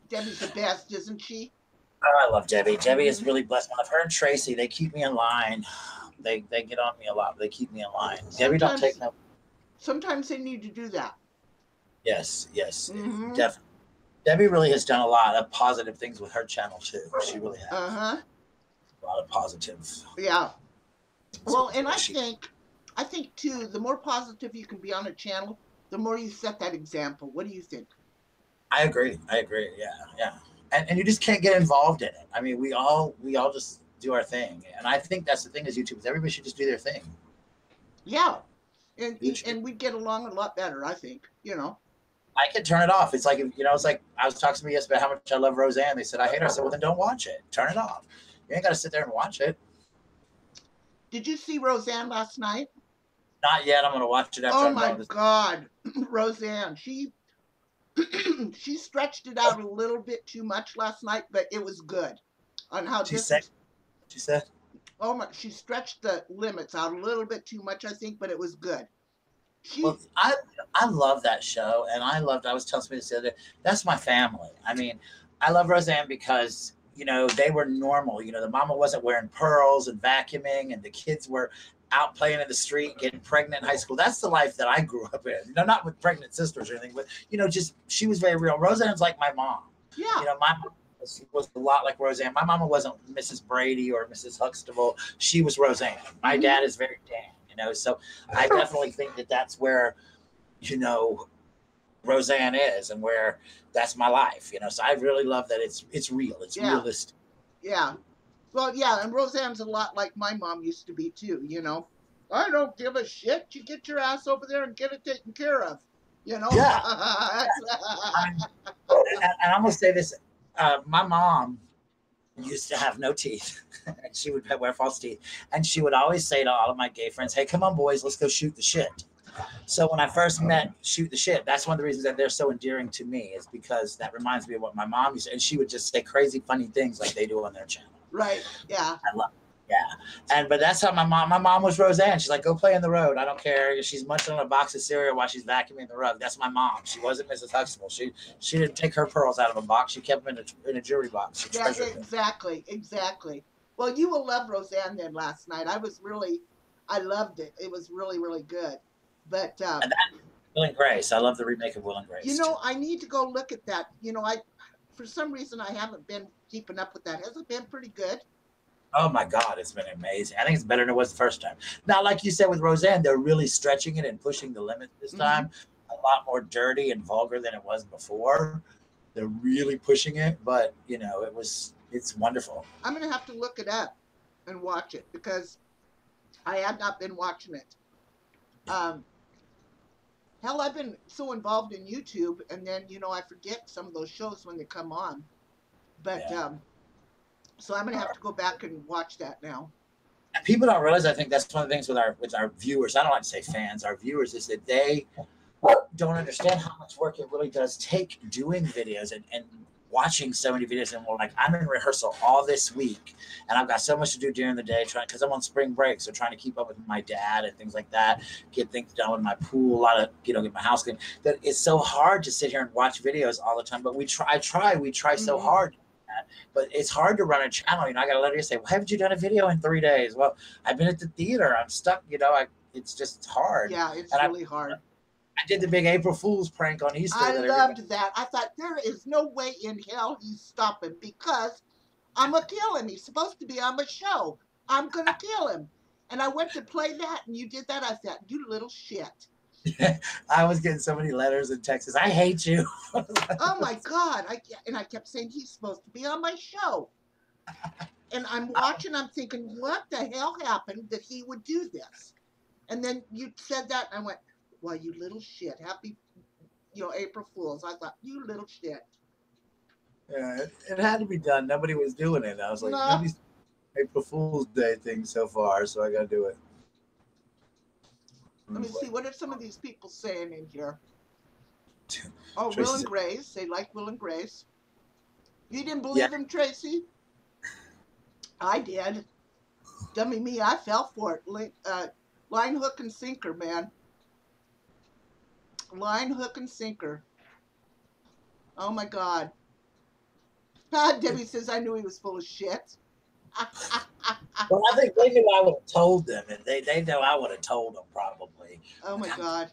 Speaker 1: Debbie's the best, isn't she?
Speaker 2: Oh, I love Debbie. Debbie is really blessed. One of her and Tracy, they keep me in line. They get on me a lot, but they keep me in line. Debbie don't take no.
Speaker 1: Sometimes they need to do that.
Speaker 2: Yes, definitely. Debbie really has done a lot of positive things with her channel too. She really has. A lot of positive.
Speaker 1: Yeah. Well, and I think too, the more positive you can be on a channel, the more you set that example. What do you think?
Speaker 2: I agree. Yeah. And you just can't get involved in it. I mean, we all just do our thing. And I think that's the thing as YouTubers. Everybody should just do their thing.
Speaker 1: Yeah. And we'd get along a lot better, I think,
Speaker 2: I can turn it off. It's like, it's like I was talking to me yesterday about how much I love Roseanne. They said I hate her. I said, well, then don't watch it. Turn it off. You ain't got to sit there and watch it.
Speaker 1: Did you see Roseanne last night?
Speaker 2: Not yet. I'm going to watch it after
Speaker 1: Oh
Speaker 2: I'm done
Speaker 1: my
Speaker 2: with this.
Speaker 1: God, Roseanne. She stretched it out a little bit too much last night, but it was good. On how
Speaker 2: She said.
Speaker 1: Oh my, she stretched the limits out a little bit too much, I think, but it was good.
Speaker 2: Well, I love that show, and I was telling me this the other day, that's my family. I mean, I love Roseanne because, they were normal. The mama wasn't wearing pearls and vacuuming, and the kids were out playing in the street, getting pregnant in high school. That's the life that I grew up in. Not with pregnant sisters or anything, but, just she was very real. Roseanne's like my mom.
Speaker 1: Yeah.
Speaker 2: My mom was a lot like Roseanne. My mama wasn't Mrs. Brady or Mrs. Huxtable. She was Roseanne. My dad is very Dan. So I definitely think that that's where, Roseanne is, and where that's my life, So I really love that it's real. It's realistic.
Speaker 1: Yeah. Well, yeah, and Roseanne's a lot like my mom used to be too, I don't give a shit. You get your ass over there and get it taken care of,
Speaker 2: Yeah. and I'm going to say this. My mom used to have no teeth, and she would wear false teeth, and she would always say to all of my gay friends, hey, come on, boys, let's go shoot the shit. So when I first met Shoot the Shit, that's one of the reasons that they're so endearing to me, is because that reminds me of what my mom used to, and she would just say crazy, funny things like they do on their channel.
Speaker 1: Right, yeah.
Speaker 2: I love it. Yeah. But that's how my mom was Roseanne. She's like, go play in the road. I don't care. She's munching on a box of cereal while she's vacuuming the rug. That's my mom. She wasn't Mrs. Huxtable. She didn't take her pearls out of a box. She kept them in a jewelry box.
Speaker 1: Yeah, exactly. Well, you will love Roseanne then last night. I loved it. It was really, really good. But
Speaker 2: and that, Will and Grace. I love the remake of Will and Grace.
Speaker 1: I need to go look at that. For some reason I haven't been keeping up with that. Has it been pretty good?
Speaker 2: Oh my God, it's been amazing. I think it's better than it was the first time. Now, like you said with Roseanne, they're really stretching it and pushing the limit this time. A lot more dirty and vulgar than it was before. They're really pushing it, but it's wonderful.
Speaker 1: I'm gonna have to look it up and watch it because I have not been watching it. Hell, I've been so involved in YouTube, and then I forget some of those shows when they come on. But so I'm gonna have to go back and watch that now.
Speaker 2: And people don't realize. I think that's one of the things with our viewers. I don't like to say fans. Our viewers is that they don't understand how much work it really does take doing videos and watching so many videos. And we're like, I'm in rehearsal all this week, and I've got so much to do during the day, because I'm on spring break, so trying to keep up with my dad and things like that, get things done with my pool, a lot of get my house clean. That it's so hard to sit here and watch videos all the time. But we try so hard. But it's hard to run a channel. I got a letter to say, why haven't you done a video in 3 days? Well, I've been at the theater. I'm stuck. It's just hard.
Speaker 1: Yeah, it's really hard.
Speaker 2: I did the big April Fool's prank on Easter.
Speaker 1: I loved that. I thought, there is no way in hell he's stopping, because I'm going to kill him. He's supposed to be on my show. I'm going to kill him. And I went to play that, and you did that. I thought, you little shit.
Speaker 2: I was getting so many letters in Texas. I hate you.
Speaker 1: Oh my God. I kept saying, he's supposed to be on my show. And I'm watching, I'm thinking, what the hell happened that he would do this? And then you said that, and I went, well, you little shit. Happy, April Fools. I thought, you little shit.
Speaker 2: Yeah, it had to be done. Nobody was doing it. I was like, nobody's April Fool's Day thing so far, so I got to do it.
Speaker 1: Let me see. What are some of these people saying in here? Oh, Will and Grace. They like Will and Grace. You didn't believe him, Tracy? I did. Dummy me, I fell for it. Line, hook, and sinker, man. Line, hook, and sinker. Oh, my God. Debbie says, I knew he was full of shit.
Speaker 2: Well, I think they knew I would have told them, and they know I would have told them probably.
Speaker 1: Oh, my God.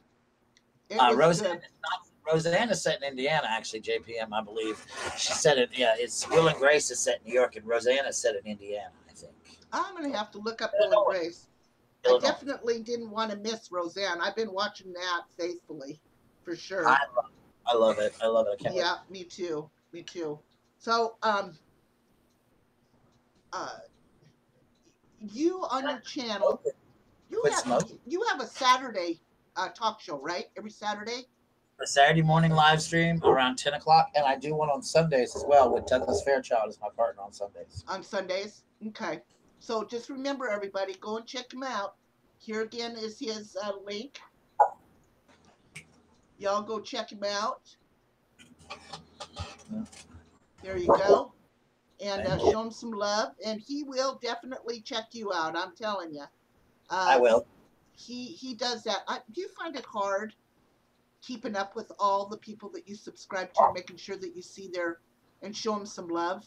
Speaker 2: Roseanne is set in Indiana, actually, JPM, I believe. She said it, it's Will and Grace is set in New York, and Roseanne is set in Indiana, I think.
Speaker 1: I'm going to have to look up Will and Grace. I definitely didn't want to miss Roseanne. I've been watching that faithfully, for sure.
Speaker 2: I love it. I love it. I can't
Speaker 1: wait. Me too. So, you on your channel, you have a Saturday talk show, right? Every Saturday?
Speaker 2: a Saturday morning live stream around 10 o'clock, and I do one on Sundays as well with Douglas Fairchild as my partner on Sundays.
Speaker 1: On Sundays? Okay. So just remember, everybody, go and check him out. Here again is his link. Y'all go check him out. There you go. And show him some love. And he will definitely check you out. I'm telling you.
Speaker 2: I will.
Speaker 1: He does that. Do you find it hard keeping up with all the people that you subscribe to, making sure that you see their and show them some love?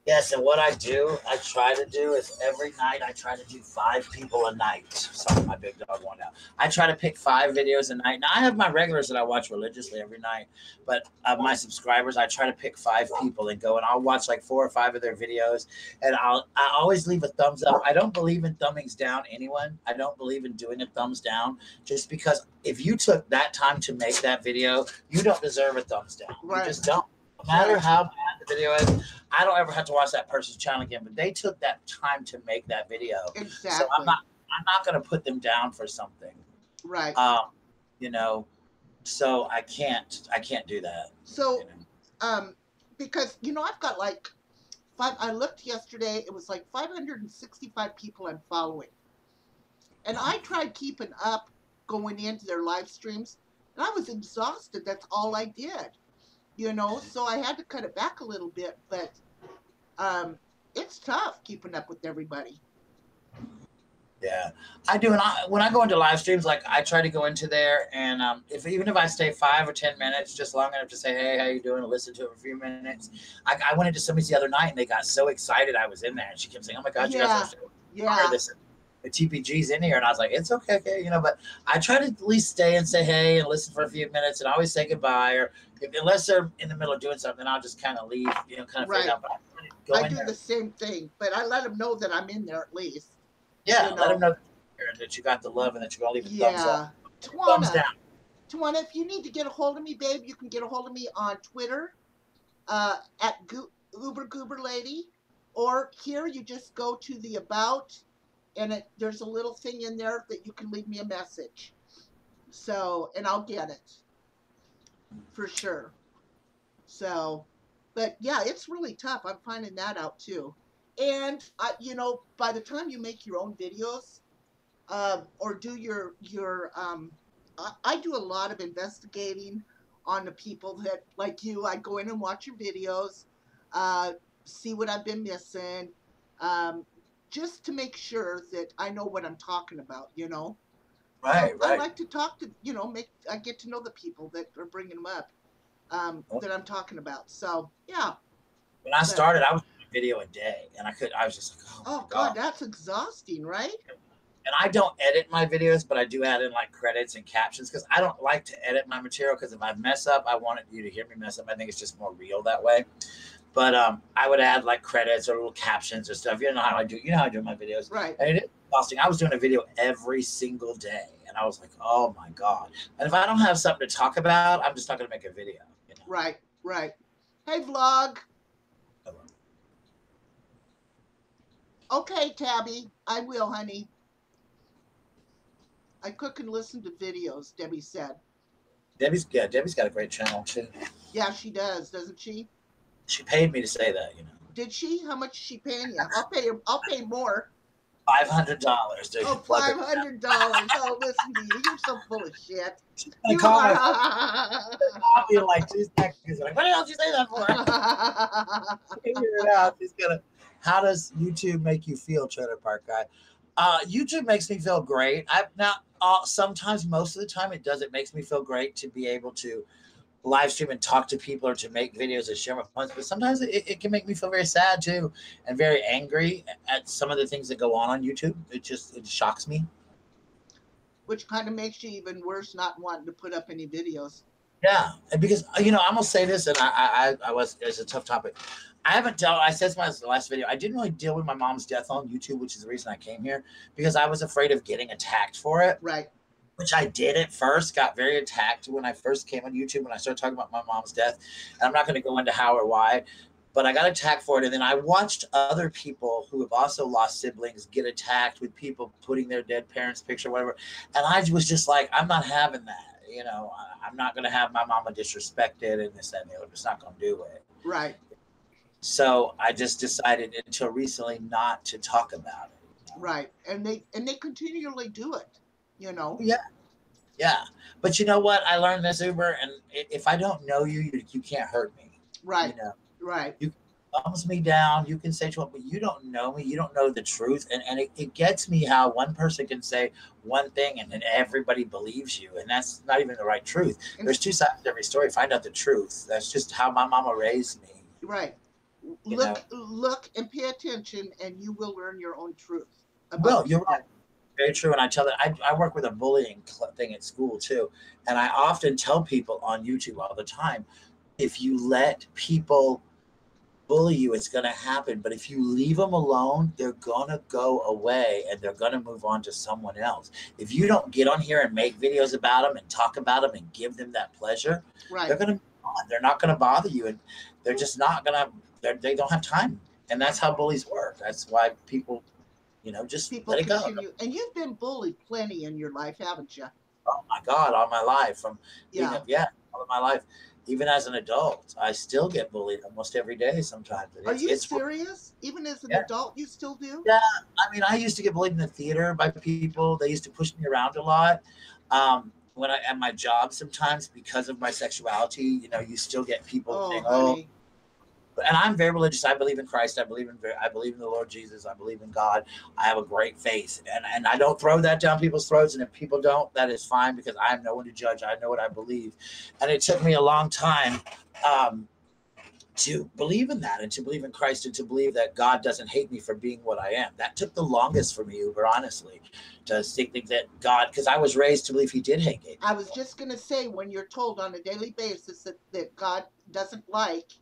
Speaker 2: Yes, and what I try to do is every night I try to do 5 people a night. Sorry, my big dog went out. I try to pick 5 videos a night. Now I have my regulars that I watch religiously every night, but of my subscribers, I try to pick 5 people and go, and I'll watch like 4 or 5 of their videos, and I always leave a thumbs up. I don't believe in thumbings down anyone. I don't believe in doing a thumbs down, just because if you took that time to make that video, you don't deserve a thumbs down.
Speaker 1: Right.
Speaker 2: You just don't. No matter how bad the video is, I don't ever have to watch that person's channel again. But they took that time to make that video,
Speaker 1: exactly.
Speaker 2: So I'm not going to put them down for something,
Speaker 1: right?
Speaker 2: You know, so I can't do that.
Speaker 1: So, because I've got like 5. I looked yesterday; it was like 565 people I'm following, and I tried keeping up going into their live streams, and I was exhausted. That's all I did. So I had to cut it back a little bit, but it's tough keeping up with everybody.
Speaker 2: Yeah, I do. And when I go into live streams, like I try to go into there, and even if I stay 5 or 10 minutes, just long enough to say, hey, how you doing? And listen to it for a few minutes. I went into somebody's the other night, and they got so excited I was in there, and she kept saying, oh my God, you guys are the TPG's in here, and I was like, it's okay, but I try to at least stay and say hey and listen for a few minutes, and I always say goodbye, or unless they're in the middle of doing something, I'll just kind of leave, kind of fade out. But
Speaker 1: I do the same thing, but I let them know that I'm in there at least.
Speaker 2: Yeah, let them know that you got the love and that you're going to leave a thumbs up. Thumbs down.
Speaker 1: Tawana, if you need to get a hold of me, babe, you can get a hold of me on Twitter at ubergooberlady, or here you just go to the About, and there's a little thing in there that you can leave me a message. So, and I'll get it for sure. So, but yeah, it's really tough. I'm finding that out too. And by the time you make your own videos, or do your I do a lot of investigating on the people that, like you, I go in and watch your videos, see what I've been missing, just to make sure that I know what I'm talking about,
Speaker 2: Right,
Speaker 1: I like to talk to, I get to know the people that are bringing them up, that I'm talking about. So, yeah.
Speaker 2: When I started, I was doing a video a day, and I was just like,
Speaker 1: oh God, that's exhausting, right?
Speaker 2: And I don't edit my videos, but I do add in like credits and captions, because I don't like to edit my material, because if I mess up, I want you to hear me mess up. I think it's just more real that way. But I would add like credits or little captions or stuff. You know how I do my videos.
Speaker 1: Right.
Speaker 2: And it is exhausting. I was doing a video every single day, and I was like, oh my God. And if I don't have something to talk about, I'm just not going to make a video.
Speaker 1: Right. Hey, vlog.
Speaker 2: Hello.
Speaker 1: Okay, Tabby. I will, honey. I cook and listen to videos, Debbie said.
Speaker 2: Debbie's got a great channel too.
Speaker 1: Yeah, she does, doesn't she?
Speaker 2: She paid me to say that,
Speaker 1: Did she? How much is she paying you? I'll pay more.
Speaker 2: $500.
Speaker 1: Oh, $500. Oh, listen to you. You're so full of shit.
Speaker 2: I feel like 2 seconds. Like, what else did you say that for? Figure it out. How does YouTube make you feel, Trailer Park Guy? YouTube makes me feel great. Sometimes, most of the time, it does. It makes me feel great to be able to live stream and talk to people, or to make videos and share my points. But sometimes it can make me feel very sad too, and very angry at some of the things that go on YouTube. It shocks me.
Speaker 1: Which kind of makes you even worse, not wanting to put up any videos.
Speaker 2: Yeah, because I'm gonna say this, and it's a tough topic. I said in my last video, I didn't really deal with my mom's death on YouTube, which is the reason I came here, because I was afraid of getting attacked for it.
Speaker 1: Right.
Speaker 2: Which I did at first, got very attacked when I first came on YouTube, when I started talking about my mom's death. And I'm not going to go into how or why, but I got attacked for it. And then I watched other people who have also lost siblings get attacked with people putting their dead parents' picture, whatever. And I was just like, I'm not having that. you know, I'm not going to have my mama disrespected and this and the other. I'm just not going to do it.
Speaker 1: Right.
Speaker 2: So I just decided until recently not to talk about it. You know?
Speaker 1: Right. And they continually do it, you know.
Speaker 2: Yeah. Yeah. But you know what? I learned this, Uber, and if I don't know you, you can't hurt me.
Speaker 1: Right.
Speaker 2: You know,
Speaker 1: Right.
Speaker 2: you can thumbs me down, you can say to it, but you don't know me, you don't know the truth. And it gets me how one person can say one thing and then everybody believes you. And that's not even the right truth.
Speaker 1: And,
Speaker 2: There's two sides to every story. Find out the truth. That's just how my mama raised me.
Speaker 1: right.
Speaker 2: You know,
Speaker 1: Look and pay attention, and you will learn your own truth
Speaker 2: well,
Speaker 1: about
Speaker 2: you're
Speaker 1: people.
Speaker 2: right. Very true. And I tell that I work with a bullying thing at school too. And I often tell people on YouTube all the time, if you let people bully you, it's going to happen. But if you leave them alone, they're going to go away and they're going to move on to someone else. If you don't get on here and make videos about them and talk about them and give them that pleasure,
Speaker 1: Right.
Speaker 2: they're going to move on. They're not going to bother you. And they're just not going to, they don't have time. And that's how bullies work. That's why people, you know, just
Speaker 1: People
Speaker 2: let it go.
Speaker 1: continue. And you've been bullied plenty in your life, haven't you?
Speaker 2: Oh my God, all my life from being
Speaker 1: Yeah.
Speaker 2: all of my life. Even as an adult, I still get bullied almost every day sometimes. And
Speaker 1: Are you
Speaker 2: it's
Speaker 1: serious? Even as an
Speaker 2: yeah.
Speaker 1: adult, you still do?
Speaker 2: Yeah, I mean, I used to get bullied in the theater by people. They used to push me around a lot. When I at my job, sometimes because of my sexuality, you know, you still get people
Speaker 1: Oh,
Speaker 2: saying, "Oh,"
Speaker 1: honey.
Speaker 2: and I'm very religious. I believe in Christ. I believe in the Lord Jesus. I believe in God. I have a great faith, and I don't throw that down people's throats. And if people don't, that is fine because I am no one to judge. I know what I believe, and it took me a long time. To believe in that and to believe in Christ and to believe that God doesn't hate me for being what I am. That took the longest for me, Uber, honestly, to think that God, because I was raised to believe he did hate gay people.
Speaker 1: I was just going to say, when you're told on a daily basis that God doesn't like,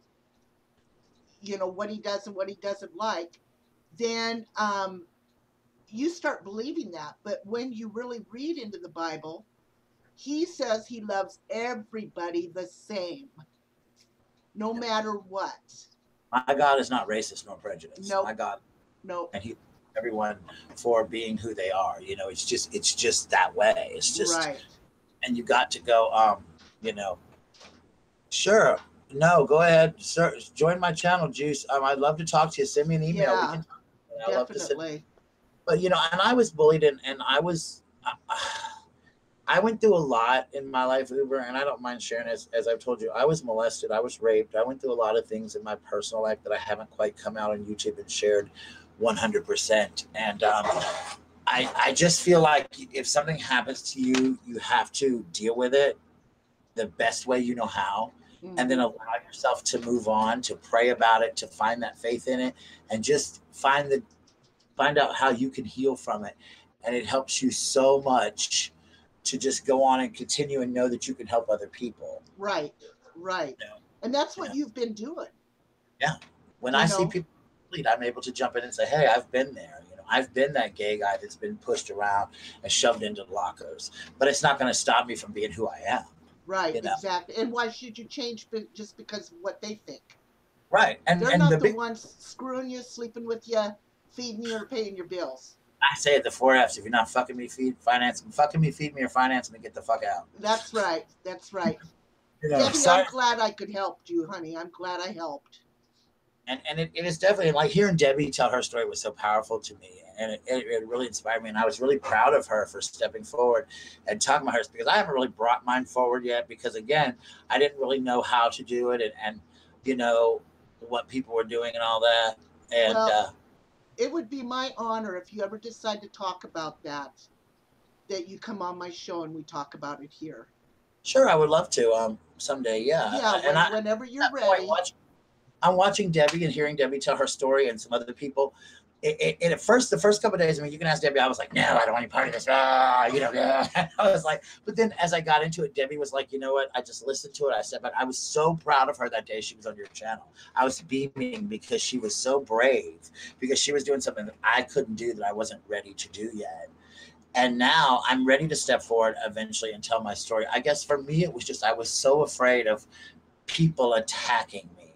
Speaker 1: you know, what he does and what he doesn't like, then you start believing that. But when you really read into the Bible, he says he loves everybody the same, no matter what.
Speaker 2: My God is not racist nor prejudiced.
Speaker 1: Nope.
Speaker 2: My God,
Speaker 1: Nope.
Speaker 2: and he everyone for being who they are. You know, it's just that way. It's just,
Speaker 1: Right.
Speaker 2: and you got to go, you know, sure. No, go ahead, sir. Join my channel, Juice. I'd love to talk to you. Send me an email. We
Speaker 1: Yeah,
Speaker 2: can talk. I love to sit.
Speaker 1: definitely.
Speaker 2: But you know, and I was bullied, and I went through a lot in my life, Uber, and I don't mind sharing. As I've told you, I was molested, I was raped, I went through a lot of things in my personal life that I haven't quite come out on YouTube and shared 100%. And I just feel like if something happens to you, you have to deal with it the best way you know how, and then
Speaker 1: Mhm.
Speaker 2: allow yourself to move on, to pray about it, to find that faith in it, and just find out how you can heal from it. And it helps you so much to just go on and continue and know that you can help other people.
Speaker 1: Right. Right.
Speaker 2: You know,
Speaker 1: And that's
Speaker 2: you
Speaker 1: what
Speaker 2: know,
Speaker 1: you've been doing,
Speaker 2: yeah. When
Speaker 1: you
Speaker 2: I see
Speaker 1: know?
Speaker 2: people bleed, I'm able to jump in and say, "Hey, I've been there. You know, I've been that gay guy that's been pushed around and shoved into lockers." But it's not going to stop me from being who I am.
Speaker 1: Right,
Speaker 2: You know,
Speaker 1: exactly. And why should you change just because of what they think?
Speaker 2: right?
Speaker 1: They're
Speaker 2: And
Speaker 1: not
Speaker 2: the
Speaker 1: the
Speaker 2: big,
Speaker 1: ones screwing you, sleeping with you, feeding you, or paying your bills.
Speaker 2: I say it the four F's. If you're not fucking me, finance me, fucking me, feed me, or finance me, get the fuck out.
Speaker 1: That's right. That's right.
Speaker 2: You know,
Speaker 1: Debbie, I'm
Speaker 2: sorry.
Speaker 1: glad I could help you, honey. I'm glad I helped.
Speaker 2: And it is definitely like hearing Debbie tell her story was so powerful to me, and it really inspired me, and I was really proud of her for stepping forward and talking about hers because I haven't really brought mine forward yet because again I didn't really know how to do it and you know what people were doing and all that and
Speaker 1: Well, it would be my honor if you ever decide to talk about that you come on my show and we talk about it here.
Speaker 2: sure I would love to someday
Speaker 1: Yeah,
Speaker 2: and I
Speaker 1: whenever
Speaker 2: at
Speaker 1: you're
Speaker 2: that point
Speaker 1: ready.
Speaker 2: I'm watching Debbie and hearing Debbie tell her story and some other people. And at first, the first couple of days, I mean, you can ask Debbie. I was like, no, I don't want any part of this. You know, I was like, but then as I got into it, Debbie was like, you know what? I just listened to it. I said, but I was so proud of her that day she was on your channel. I was beaming because she was so brave because she was doing something that I couldn't do that I wasn't ready to do yet. And now I'm ready to step forward eventually and tell my story. I guess for me, it was just I was so afraid of people attacking me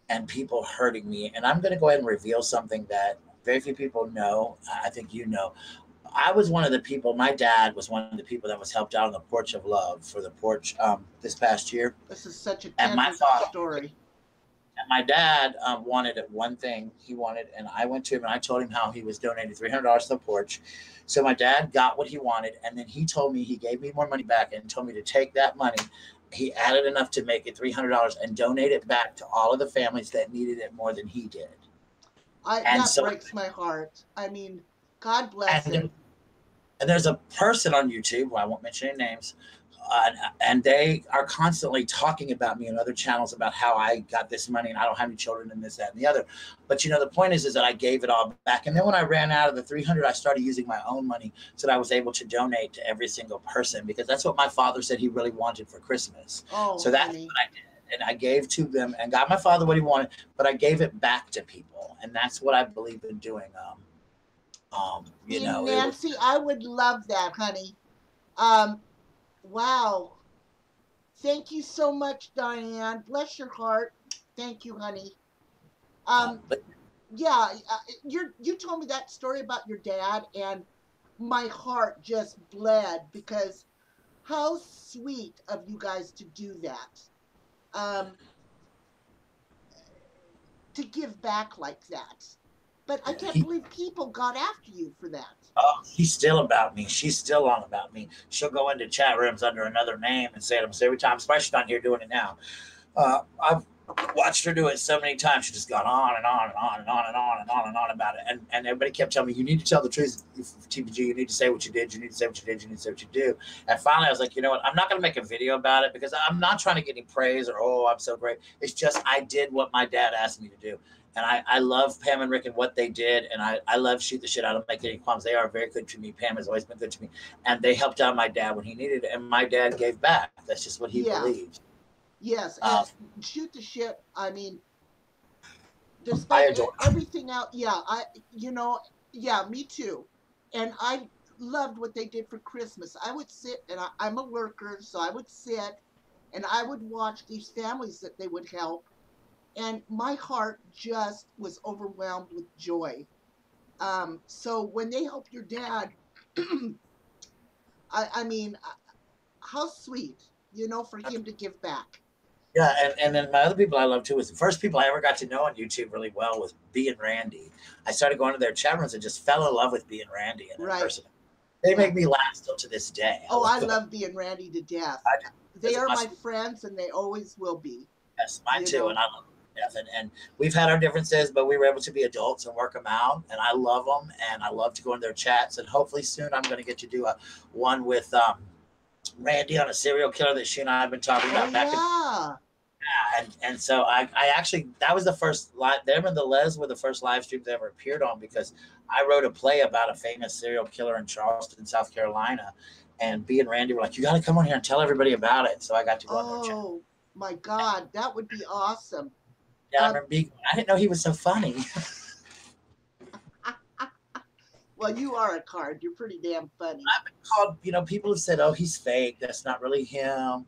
Speaker 2: and people hurting me. And I'm going to go ahead and reveal something that very few people know. I think you know. I was one of the people. My dad was one of the people that was helped out on the Porch of Love for the porch this past year.
Speaker 1: This is such a
Speaker 2: And my
Speaker 1: tender
Speaker 2: father,
Speaker 1: story.
Speaker 2: and my dad wanted one thing. He wanted, and I went to him and I told him how he was donating $300 to the porch. So my dad got what he wanted, and then he told me, he gave me more money back and told me to take that money. He added enough to make it $300 and donate it back to all of the families that needed it more than he did. And
Speaker 1: That
Speaker 2: so,
Speaker 1: breaks my heart. I mean, God bless
Speaker 2: and
Speaker 1: him.
Speaker 2: and there's a person on YouTube, I won't mention any names, and they are constantly talking about me on other channels about how I got this money and I don't have any children and this, that, and the other. But the point is that I gave it all back. And then when I ran out of the 300, I started using my own money so that I was able to donate to every single person, because that's what my father said he really wanted for Christmas.
Speaker 1: Oh,
Speaker 2: so that's
Speaker 1: honey.
Speaker 2: what I did. And I gave to them and got my father what he wanted, but I gave it back to people. And that's what I believe in doing.
Speaker 1: Nancy, I would love that, honey. Wow. Thank you so much, Diane. Bless your heart. Thank you, honey.
Speaker 2: But
Speaker 1: Yeah, you told me that story about your dad, and my heart just bled, because how sweet of you guys to do that. Um, to give back like that. But I can't believe people got after you for that.
Speaker 2: Oh, she's still about me. She's still on about me. She'll go into chat rooms under another name and say it every time, especially not here doing it now. I've watched her do it so many times. She just gone on and on and on and on and on and on and on about it. And everybody kept telling me, you need to tell the truth, TPG. You need to say what you did. You need to say what you did. You need to say what you do. And finally, I was like, you know what? I'm not going to make a video about it, because I'm not trying to get any praise or, oh, I'm so great. It's just I did what my dad asked me to do. And I love Pam and Rick and what they did. And I love Shoot the Shit. I don't make any qualms. They are very good to me. Pam has always been good to me. And they helped out my dad when he needed it. And my dad gave back. That's just what he believed.
Speaker 1: Yes. And Shoot the Shit, I mean, despite everything out, me too. And I loved what they did for Christmas. I would sit, and I'm a worker, so I would sit and I would watch these families that they would help. And my heart just was overwhelmed with joy. So when they helped your dad, I mean, how sweet, for him to give back.
Speaker 2: Yeah, and then my other people I love too was the first people I ever got to know on YouTube really well was B and Randy. I started going to their chat rooms and just fell in love with B and Randy in person. They make me laugh still to this day.
Speaker 1: I love B and Randy to death. They are my friends, and they always will be.
Speaker 2: Yes, mine too, and I love them. Yes, and we've had our differences, but we were able to be adults and work them out. And I love them, and I love to go in their chats. And hopefully soon I'm going to get to do one with Randy on a serial killer that she and I have been talking about and so I actually, that was the first live, them and the Les were the first live streams they ever appeared on, because I wrote a play about a famous serial killer in Charleston, South Carolina, and B and Randy were like, you got to come on here and tell everybody about it. So I got to go on their chat.
Speaker 1: Oh my God, that would be awesome.
Speaker 2: Yeah, I remember I didn't know he was so funny.
Speaker 1: Well, you are a card. You're pretty damn funny.
Speaker 2: I've been called, people have said, oh, he's fake. That's not really him.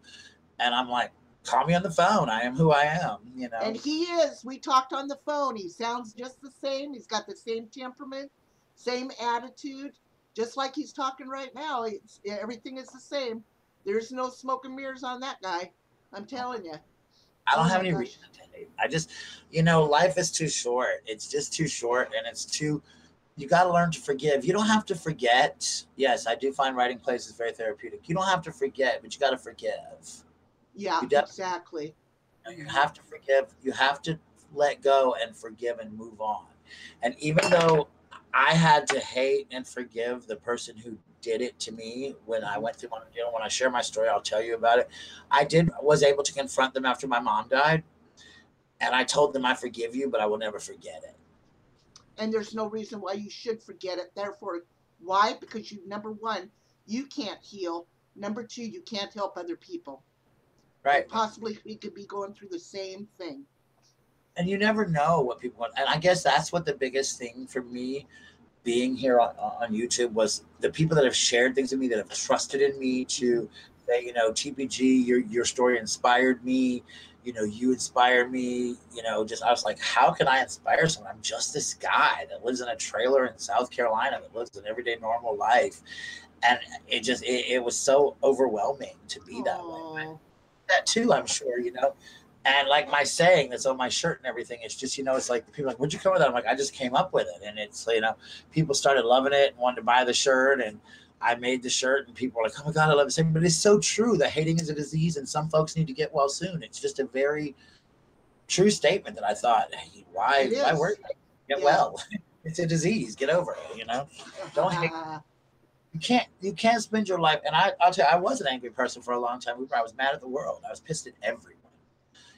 Speaker 2: And I'm like, call me on the phone. I am who I am,
Speaker 1: And he is. We talked on the phone. He sounds just the same. He's got the same temperament, same attitude, just like he's talking right now. Everything is the same. There's no smoke and mirrors on that guy. I'm telling you.
Speaker 2: I don't have any reason to hate. I just, life is too short. It's just too short, and you got to learn to forgive. You don't have to forget. Yes, I do find writing plays is very therapeutic. You don't have to forget, but you got to forgive.
Speaker 1: Yeah, exactly.
Speaker 2: You have to forgive. You have to let go and forgive and move on. And even though I had to hate and forgive the person who did it to me when I went through when I share my story, I'll tell you about it. I was able to confront them after my mom died. And I told them, I forgive you, but I will never forget it.
Speaker 1: And there's no reason why you should forget it. Therefore, why? Because number one, you can't heal. Number two, you can't help other people.
Speaker 2: Right.
Speaker 1: Possibly we could be going through the same thing.
Speaker 2: And you never know what people want. And I guess that's what the biggest thing for me being here on YouTube was the people that have shared things with me, that have trusted in me to say, TPG, your story inspired me. you inspire me. Just I was like, how can I inspire someone? I'm just this guy that lives in a trailer in South Carolina that lives an everyday normal life, and it was so overwhelming to be that way.
Speaker 1: Oh,
Speaker 2: That too, I'm sure. And like my saying that's on my shirt and everything, it's just, it's like people are like, where'd you come with that? I'm like, I just came up with it. And it's, people started loving it and wanted to buy the shirt. And I made the shirt and people were like, oh my God, I love it. But it's so true that hating is a disease and some folks need to get well soon. It's just a very true statement that I thought, hey,
Speaker 1: it
Speaker 2: why
Speaker 1: is.
Speaker 2: worry? Get
Speaker 1: Yeah.
Speaker 2: well. It's a disease. Get over it. Don't hate. You can't spend your life. And I'll tell you, I was an angry person for a long time. I was mad at the world. I was pissed at everyone.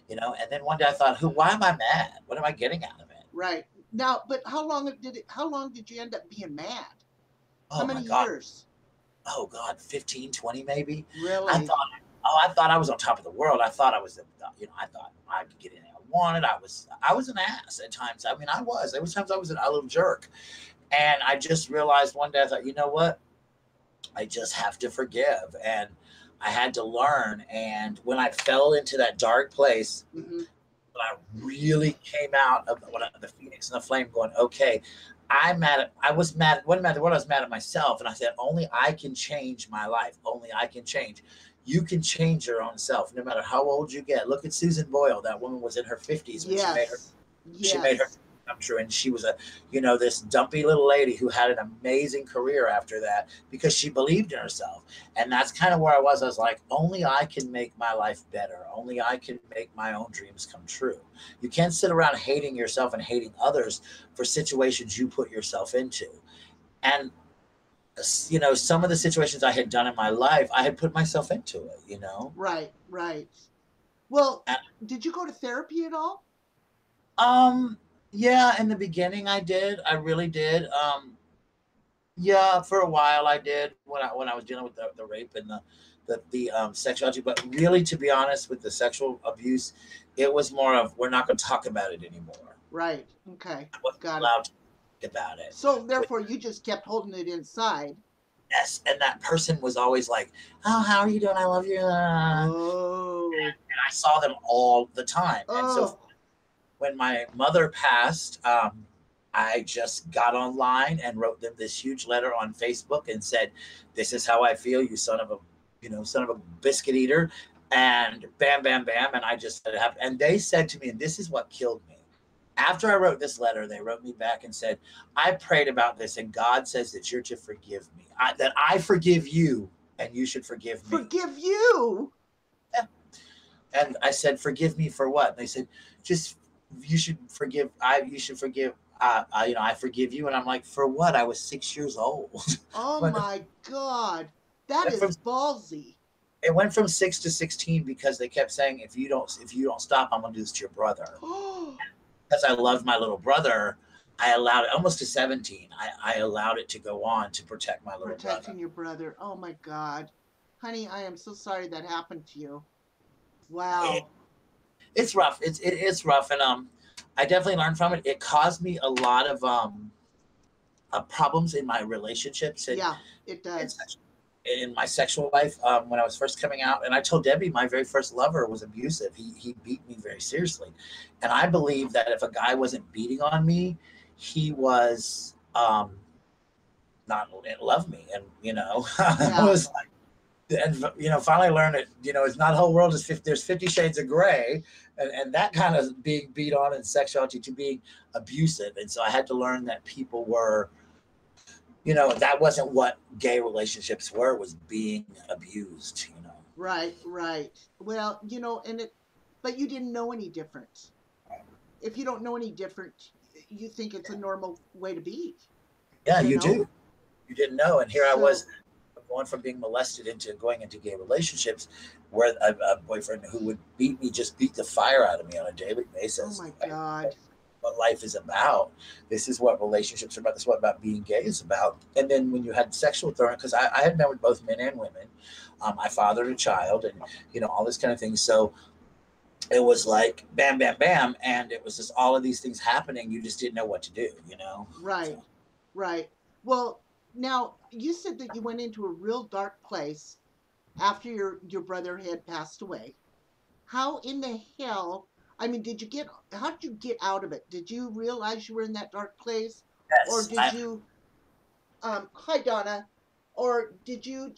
Speaker 2: And then one day I thought, why am I mad? What am I getting out of it?
Speaker 1: Right. Now, but how long did you end up being mad? How
Speaker 2: Oh my
Speaker 1: many
Speaker 2: God.
Speaker 1: years?
Speaker 2: Oh God, 15, 20 maybe.
Speaker 1: Really?
Speaker 2: I thought I was on top of the world. I thought I was, I thought I could get anything I wanted. I was an ass at times. I mean, I was. There was times I was a little jerk. And I just realized one day, I thought, you know what? I just have to forgive. And I had to learn. And when I fell into that dark place,
Speaker 1: Mm-hmm.
Speaker 2: when I really came out of the phoenix and the flame, going, okay, I was mad. Wasn't mad at the world. I was mad at myself, and I said, only I can change my life. Only I can change. You can change your own self, no matter how old you get. Look at Susan Boyle. That woman was in her 50s when
Speaker 1: Yes.
Speaker 2: she made her come true, and she was this dumpy little lady who had an amazing career after that because she believed in herself. And that's kind of where I was like, only I can make my life better. Only I can make my own dreams come true. You can't sit around hating yourself and hating others for situations you put yourself into. And some of the situations I had done in my life, I had put myself into it.
Speaker 1: Right. Well,
Speaker 2: And,
Speaker 1: did you go to therapy at all?
Speaker 2: yeah, in the beginning I did. I really did. Yeah, for a while I did when I was dealing with the rape and the sexuality. But really, to be honest, with the sexual abuse, it was more of, we're not going to talk about it anymore.
Speaker 1: Right. Okay.
Speaker 2: I wasn't
Speaker 1: Got it.
Speaker 2: allowed to talk about it.
Speaker 1: So therefore, you just kept holding it inside.
Speaker 2: Yes, and that person was always like, "Oh, how are you doing? I love you."
Speaker 1: Oh.
Speaker 2: And I saw them all the time. And so
Speaker 1: Oh.
Speaker 2: when my mother passed, I just got online and wrote them this huge letter on Facebook and said, "This is how I feel, you son of a biscuit eater." And bam, bam, bam. And I just said it happened. And they said to me, and this is what killed me. After I wrote this letter, they wrote me back and said, I prayed about this, and God says that you're to forgive me, that I forgive you, and you should forgive me.
Speaker 1: Forgive you?
Speaker 2: Yeah. And I said, forgive me for what? And they said, you should forgive. You should forgive. I forgive you. And I'm like, for what? I was 6 years old.
Speaker 1: Oh my God. That is ballsy.
Speaker 2: It went from 6 to 16 because they kept saying, if you don't stop, I'm going to do this to your brother. Because I loved my little brother, I allowed it almost to 17. I allowed it to go on to protect my little brother.
Speaker 1: Protecting your brother. Oh my God. Honey, I am so sorry that happened to you. Wow.
Speaker 2: It's rough. It's rough. And I definitely learned from it. It caused me a lot of problems in my relationships.
Speaker 1: Yeah, it does.
Speaker 2: In my sexual life, when I was first coming out. And I told Debbie my very first lover was abusive. He beat me very seriously. And I believe that if a guy wasn't beating on me, he was not love me. And, I was like, and, finally learned it, it's not the whole world is 50, there's 50 shades of gray, and that kind of being beat on and sexuality to being abusive. And so I had to learn that people were, that wasn't what gay relationships were, was being abused,
Speaker 1: Right. Well, but you didn't know any different. If you don't know any different, you think it's a normal way to be.
Speaker 2: Yeah, you do. You didn't know. And here I was going from being molested into going into gay relationships where a boyfriend who would beat the fire out of me on a daily basis.
Speaker 1: Oh my God.
Speaker 2: What life is about. This is what relationships are about. This is what about being gay is about. And then when you had sexual thrown, because I had been with both men and women, I fathered a child, and all this kind of thing. So it was like bam, bam, bam, and it was just all of these things happening. You just didn't know what to do,
Speaker 1: Right,
Speaker 2: so.
Speaker 1: Right. Well, now you said that you went into a real dark place after your brother had passed away. how in the hell, I mean, how did you get out of it? Did you realize you were in that dark place? Or
Speaker 2: Yes,
Speaker 1: did you, hi Donna, or did you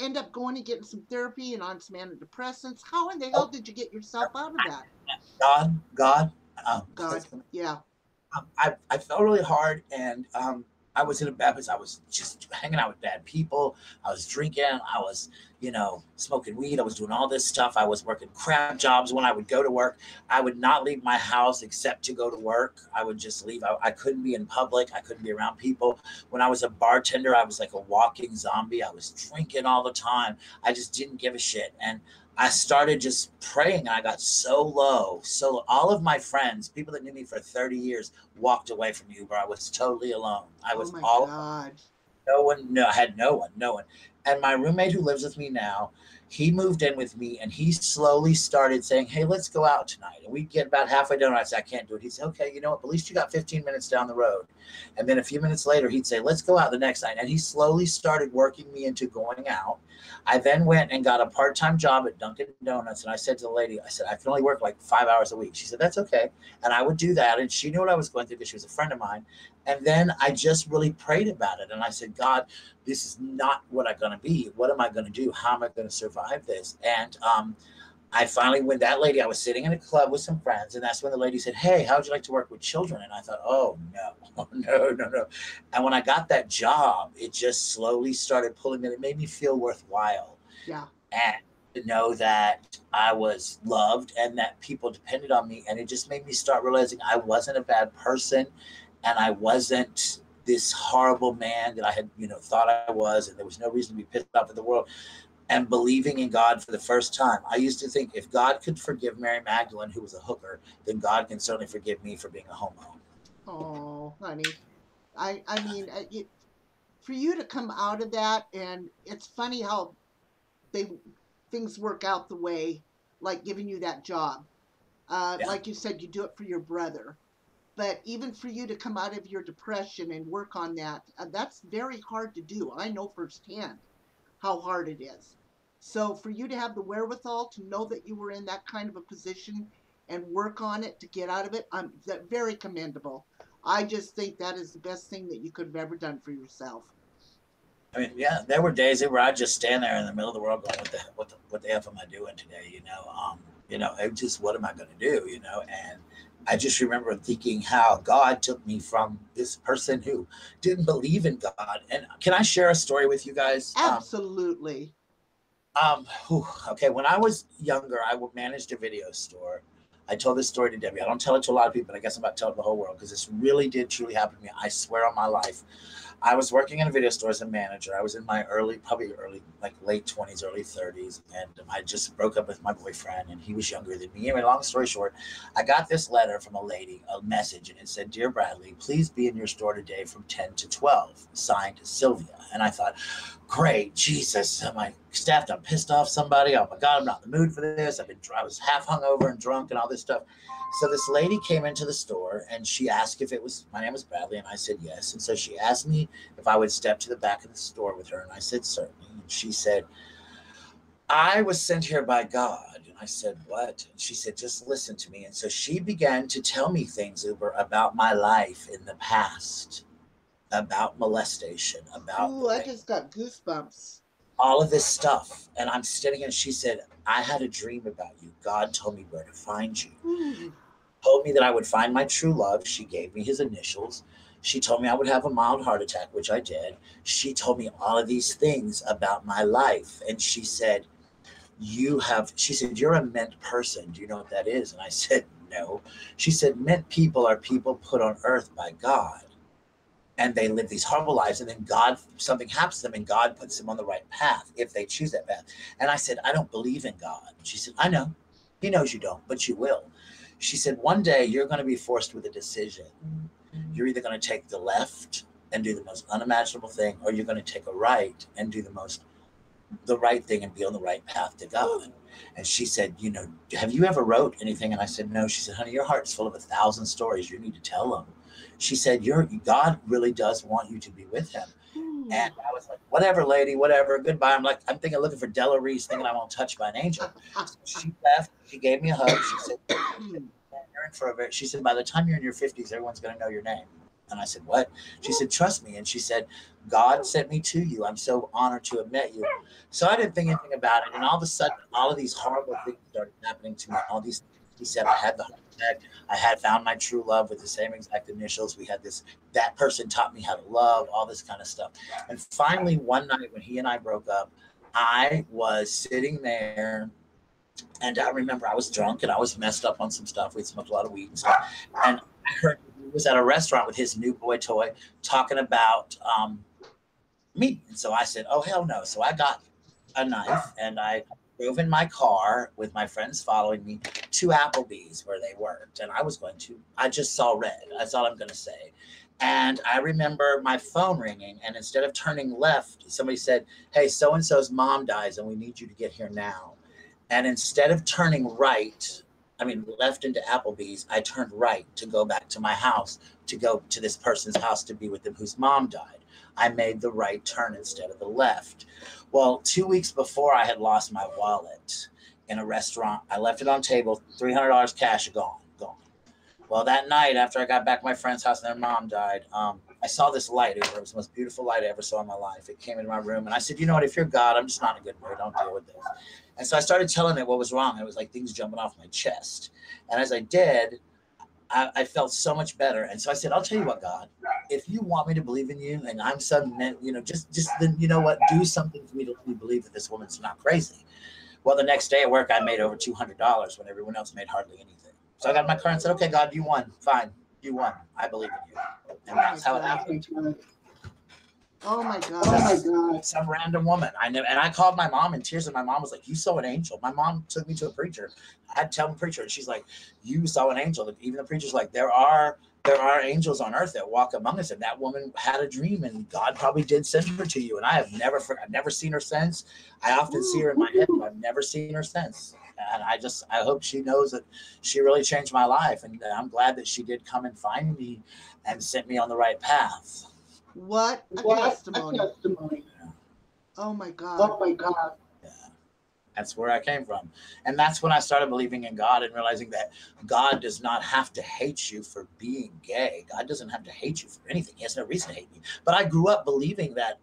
Speaker 1: end up going and getting some therapy and on some antidepressants? How in the hell
Speaker 2: oh,
Speaker 1: did you get yourself out of that?
Speaker 2: God,
Speaker 1: God, yeah,
Speaker 2: I felt really hard, and I was in a bad place. I was just hanging out with bad people. I was drinking. I was, smoking weed. I was doing all this stuff. I was working crap jobs. When I would go to work, I would not leave my house except to go to work. I would just leave. I couldn't be in public. I couldn't be around people. When I was a bartender, I was like a walking zombie. I was drinking all the time. I just didn't give a shit. And I started just praying, and I got so low. So all of my friends, people that knew me for 30 years, walked away from Uber. I was totally alone. I
Speaker 1: oh
Speaker 2: was
Speaker 1: my
Speaker 2: all alone.
Speaker 1: God,
Speaker 2: No one, no, I had no one. And my roommate who lives with me now, he moved in with me, and he slowly started saying, "Hey, let's go out tonight." And we'd get about halfway done, and I'd say, "I can't do it." He'd say, "Okay, you know what? At least you got 15 minutes down the road." And then a few minutes later, he'd say, "Let's go out the next night." And he slowly started working me into going out. I then went and got a part-time job at Dunkin' Donuts. And I said to the lady, I said, "I can only work like 5 hours a week." She said, "That's okay." And I would do that. And she knew what I was going through because she was a friend of mine. And then I just really prayed about it. And I said, "God, this is not what I'm going to be. What am I going to do? How am I going to survive this?" And I finally, when that lady, I was sitting in a club with some friends, and that's when the lady said, "Hey, how would you like to work with children?" And I thought, "Oh, no, no. And when I got that job, it just slowly started pulling me. It made me feel worthwhile.
Speaker 1: yeah,
Speaker 2: And to know that I was loved and that people depended on me. And it just made me start realizing I wasn't a bad person, and I wasn't this horrible man that I had, thought I was, and there was no reason to be pissed off at the world. And believing in God for the first time. I used to think if God could forgive Mary Magdalene, who was a hooker, then God can certainly forgive me for being a homo.
Speaker 1: oh honey, I mean, for you to come out of that, and it's funny how they things work out the way, like giving you that job.
Speaker 2: Yeah.
Speaker 1: Like you said, you do it for your brother. But even for you to come out of your depression and work on that, that's very hard to do. I know firsthand how hard it is. So for you to have the wherewithal to know that you were in that kind of a position and work on it to get out of it, that very commendable. I just think that is the best thing that you could have ever done for yourself.
Speaker 2: I mean, yeah, there were days where I'd just stand there in the middle of the world going, what the F am I doing today? It just, what am I going to do? And I just remember thinking how God took me from this person who didn't believe in God. And can I share a story with you guys?
Speaker 1: Absolutely.
Speaker 2: Okay, when I was younger, managed a video store. I told this story to Debbie. I don't tell it to a lot of people, but I guess I'm about to tell it to the whole world because this really did truly happen to me. I swear on my life. I was working in a video store as a manager. I was in my like late 20s, early 30s, and I just broke up with my boyfriend, and he was younger than me. Anyway, long story short, I got this letter from a lady, a message, and it said, "Dear Bradley, please be in your store today from 10 to 12, signed Sylvia." And I thought, great, Jesus, am I staffed? I'm pissed off somebody. Oh my God, I'm not in the mood for this. I was half hungover and drunk and all this stuff. So this lady came into the store and she asked if my name was Bradley, and I said yes. And so she asked me if I would step to the back of the store with her, and I said certainly. And she said, "I was sent here by God." And I said, "What?" And she said, "Just listen to me." And so she began to tell me things, Uber, about my life in the past, about molestation, about
Speaker 1: Ooh,
Speaker 2: the
Speaker 1: I
Speaker 2: rape,
Speaker 1: just got goosebumps.
Speaker 2: all of this stuff. And I'm sitting and she said, "I had a dream about you. God told me where to find you.
Speaker 1: Ooh,
Speaker 2: Told me that I would find my true love." She gave me his initials. She told me I would have a mild heart attack, which I did. She told me all of these things about my life. And she said, she said, "You're a meant person. Do you know what that is?" And I said, "No." She said, "Meant people are people put on earth by God, and they live these horrible lives, and then something happens to them, and God puts them on the right path if they choose that path." And I said, "I don't believe in God." She said, "I know. He knows you don't, but you will." She said, "One day you're going to be forced with a decision. You're either going to take the left and do the most unimaginable thing, or you're going to take a right and do the right thing and be on the right path to God." And she said, "Have you ever wrote anything?" And I said, "No." She said, "Honey, your heart's full of 1,000 stories. You need to tell them." She said, God really does want you to be with him. And I was like, whatever, lady, whatever, goodbye. I'm thinking, looking for Della Reese, thinking I won't touch by an angel. So she left. She gave me a hug. She said, you're in for a very, she said, by the time you're in your 50s, everyone's going to know your name. And I said, what? She said, trust me. And she said, God sent me to you. I'm so honored to have met you. So I didn't think anything about it. And all of a sudden, all of these horrible things started happening to me. All these things. He said, I had the heart attack. I had found my true love with the same exact initials. We had this, that person taught me how to love, all this kind of stuff. And finally, one night when he and I broke up, I was sitting there and I remember I was drunk and I was messed up on some stuff. We'd smoked a lot of weed and stuff. And I heard he was at a restaurant with his new boy toy talking about me. And so I said, oh, hell no. So I got a knife and I drove in my car with my friends following me to Applebee's where they worked. And I just saw red. That's all I'm going to say. And I remember my phone ringing. And instead of turning left, somebody said, hey, so-and-so's mom dies and we need you to get here now. And instead of turning left into Applebee's, I turned right to go back to my house, to go to this person's house to be with them whose mom died. I made the right turn instead of the left. Well, 2 weeks before, I had lost my wallet in a restaurant. I left it on table, $300 cash, gone. Well, that night, after I got back to my friend's house and their mom died, I saw this light. It was the most beautiful light I ever saw in my life. It came into my room, and I said, you know what? If you're God, I'm just not in a good mood. Don't deal with this. And so I started telling it what was wrong. It was like things jumping off my chest. And as I did, I felt so much better. And so I said, I'll tell you what, God, if you want me to believe in you and I'm just then, you know what, do something for me to let me believe that this woman's not crazy. Well, the next day at work, I made over $200 when everyone else made hardly anything. So I got in my car and said, okay, God, you won. Fine. You won. I believe in you. And that's how it happened.
Speaker 1: Oh my God.
Speaker 2: Oh my God. Some random woman. I know, and I called my mom in tears, and my mom was like, you saw an angel. My mom took me to a preacher. I had to tell the preacher, and she's like, you saw an angel. Even the preacher's like, there are angels on earth that walk among us, and that woman had a dream, and God probably did send her to you. And I've never seen her since. I often see her in my head, but I've never seen her since. And I hope she knows that she really changed my life, and I'm glad that she did come and find me and sent me on the right path.
Speaker 1: What a testimony.
Speaker 2: Yeah.
Speaker 1: Oh my God.
Speaker 2: Oh my God. Yeah. That's where I came from. And that's when I started believing in God and realizing that God does not have to hate you for being gay. God doesn't have to hate you for anything. He has no reason to hate me. But I grew up believing that.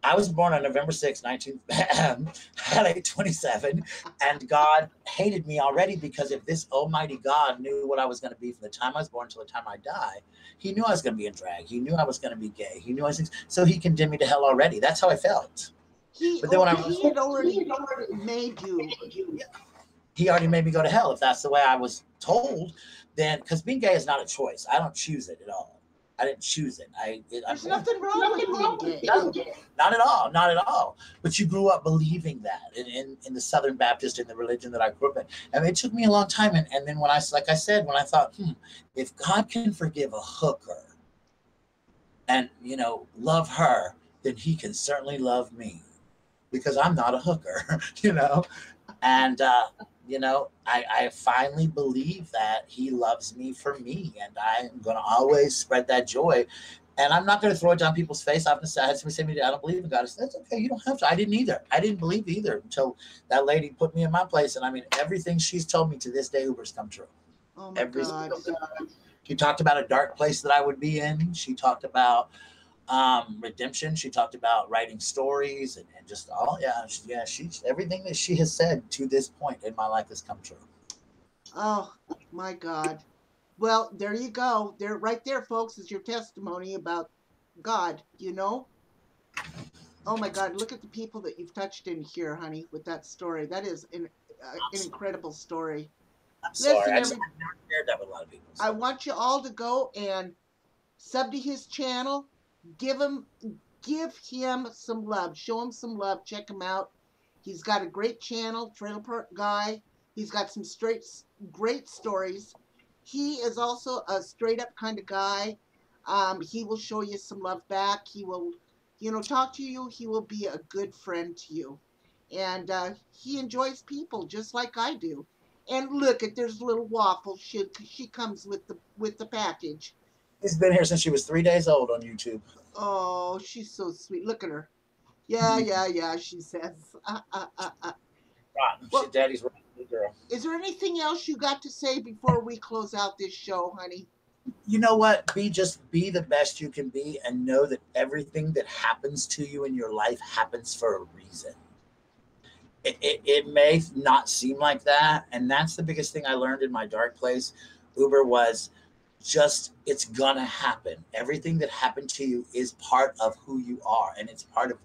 Speaker 2: I was born on November 6, 1927, and God hated me already because if this almighty God knew what I was going to be from the time I was born until the time I die, he knew I was going to be in drag. He knew I was going to be gay. He knew I was, so he condemned me to hell already. That's how I felt.
Speaker 1: He had already made you.
Speaker 2: He already made me go to hell if that's the way I was told. Then, because being gay is not a choice. I don't choose it at all. I didn't choose it.
Speaker 1: There's nothing wrong with being gay.
Speaker 2: No, not at all. Not at all. But you grew up believing that in the Southern Baptist, in the religion that I grew up in. I mean, it took me a long time. And then when I thought, if God can forgive a hooker and, love her, then he can certainly love me because I'm not a hooker, And, I finally believe that he loves me for me, and I'm going to always spread that joy. And I'm not going to throw it down people's face. I had somebody say to me, I don't believe in God. I said, that's okay. You don't have to. I didn't either. I didn't believe either until that lady put me in my place. And I mean, everything she's told me to this day, Uber's come true.
Speaker 1: Oh my God.
Speaker 2: She talked about a dark place that I would be in. She talked about redemption. She talked about writing stories and just she's everything that she has said to this point in my life has come true.
Speaker 1: Oh my God. Well, there you go. There, right there, folks, is your testimony about God, Oh my God, look at the people that you've touched in here, honey, with that story. That is an incredible story.
Speaker 2: I'm sorry. I've never shared that with a lot of people. So.
Speaker 1: I want you all to go and sub to his channel. Give him some love. Show him some love. Check him out. He's got a great channel, Trailer Park Guy. He's got some great stories. He is also a straight up kind of guy. He will show you some love back. He will, talk to you. He will be a good friend to you. And he enjoys people just like I do. And look, there's a little waffle. She comes with the package.
Speaker 2: She's been here since she was 3 days old on YouTube.
Speaker 1: Oh, she's so sweet. Look at her. Yeah, yeah, yeah, she says.
Speaker 2: Rotten. She's
Speaker 1: Well,
Speaker 2: daddy's rotten little girl.
Speaker 1: is there anything else you got to say before we close out this show, honey?
Speaker 2: You know what? Be the best you can be, and know that everything that happens to you in your life happens for a reason. It may not seem like that, and that's the biggest thing I learned in my dark place, Uber, was just it's gonna happen. Everything that happened to you is part of who you are, and it's part of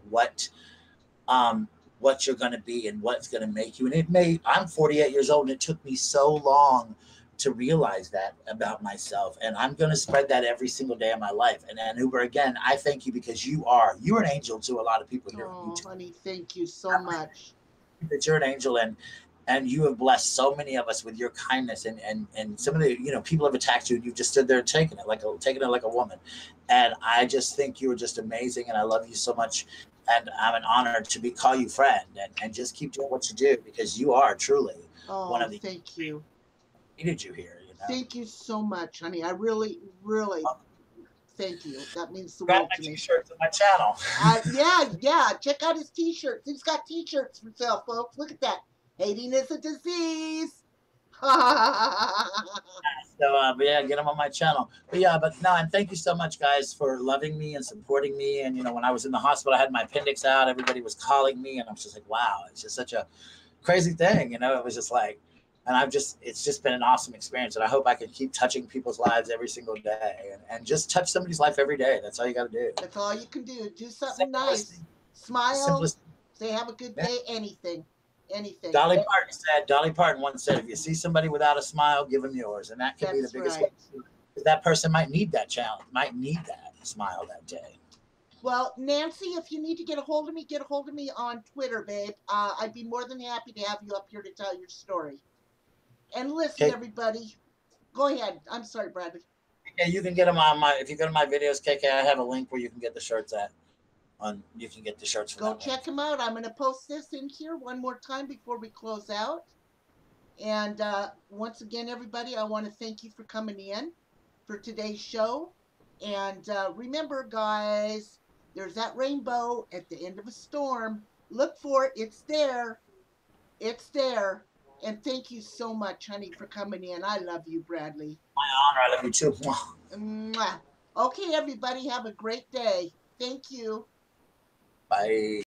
Speaker 2: um what you're gonna be and what's gonna make you. And I'm 48 years old, and it took me so long to realize that about myself, and I'm gonna spread that every single day of my life. And Uber, again, I thank you, because you're an angel to a lot of people here on
Speaker 1: Oh,
Speaker 2: YouTube.
Speaker 1: honey, thank you so much.
Speaker 2: That you're an angel, and you have blessed so many of us with your kindness, and some of the people have attacked you, and you just stood there taking it like a woman. And I just think you are just amazing, and I love you so much, and I'm an honor to be call you friend, and just keep doing what you do, because you are truly one
Speaker 1: Oh,
Speaker 2: of the
Speaker 1: thank you.
Speaker 2: needed you here.
Speaker 1: Thank you so much, honey. I really, really thank you. That means the
Speaker 2: Grab
Speaker 1: world
Speaker 2: my
Speaker 1: to me.
Speaker 2: t-shirts on my channel.
Speaker 1: Yeah, yeah. Check out his t-shirts. He's got t-shirts for sale, folks. Look at that. Hating is a disease.
Speaker 2: So, but yeah, get them on my channel. But yeah, but no, and thank you so much, guys, for loving me and supporting me. And when I was in the hospital, I had my appendix out. Everybody was calling me, and I was just like, wow, it's just such a crazy thing. It was just like, and it's just been an awesome experience. And I hope I can keep touching people's lives every single day, and just touch somebody's life every day. That's all you got to do.
Speaker 1: That's all you can do. Do something
Speaker 2: Simplest
Speaker 1: nice.
Speaker 2: thing.
Speaker 1: Smile.
Speaker 2: Simplest.
Speaker 1: Say have a good
Speaker 2: Yeah.
Speaker 1: day. Anything. Anything.
Speaker 2: Dolly Parton once said, if you see somebody without a smile, give them yours. And that can be the
Speaker 1: That's
Speaker 2: biggest
Speaker 1: right.
Speaker 2: way. That person might need that challenge, might need that smile that day.
Speaker 1: Well, Nancy, if you need to get a hold of me, get a hold of me on Twitter, babe. I'd be more than happy to have you up here to tell your story. And listen,
Speaker 2: Okay.
Speaker 1: everybody. Go ahead. I'm sorry, Bradley.
Speaker 2: Yeah, you can get them on if you go to my videos, KK, I have a link where you can get the shirts you can get the shirts from
Speaker 1: Go
Speaker 2: that
Speaker 1: check
Speaker 2: link.
Speaker 1: them out. I'm going to post this in here one more time before we close out. And once again, everybody, I want to thank you for coming in for today's show. And remember, guys, there's that rainbow at the end of a storm. Look for it. It's there. It's there. And thank you so much, honey, for coming in. I love you, Bradley.
Speaker 2: My honor. I love you too.
Speaker 1: Mwah. Okay, everybody, have a great day. Thank you.
Speaker 2: Bye.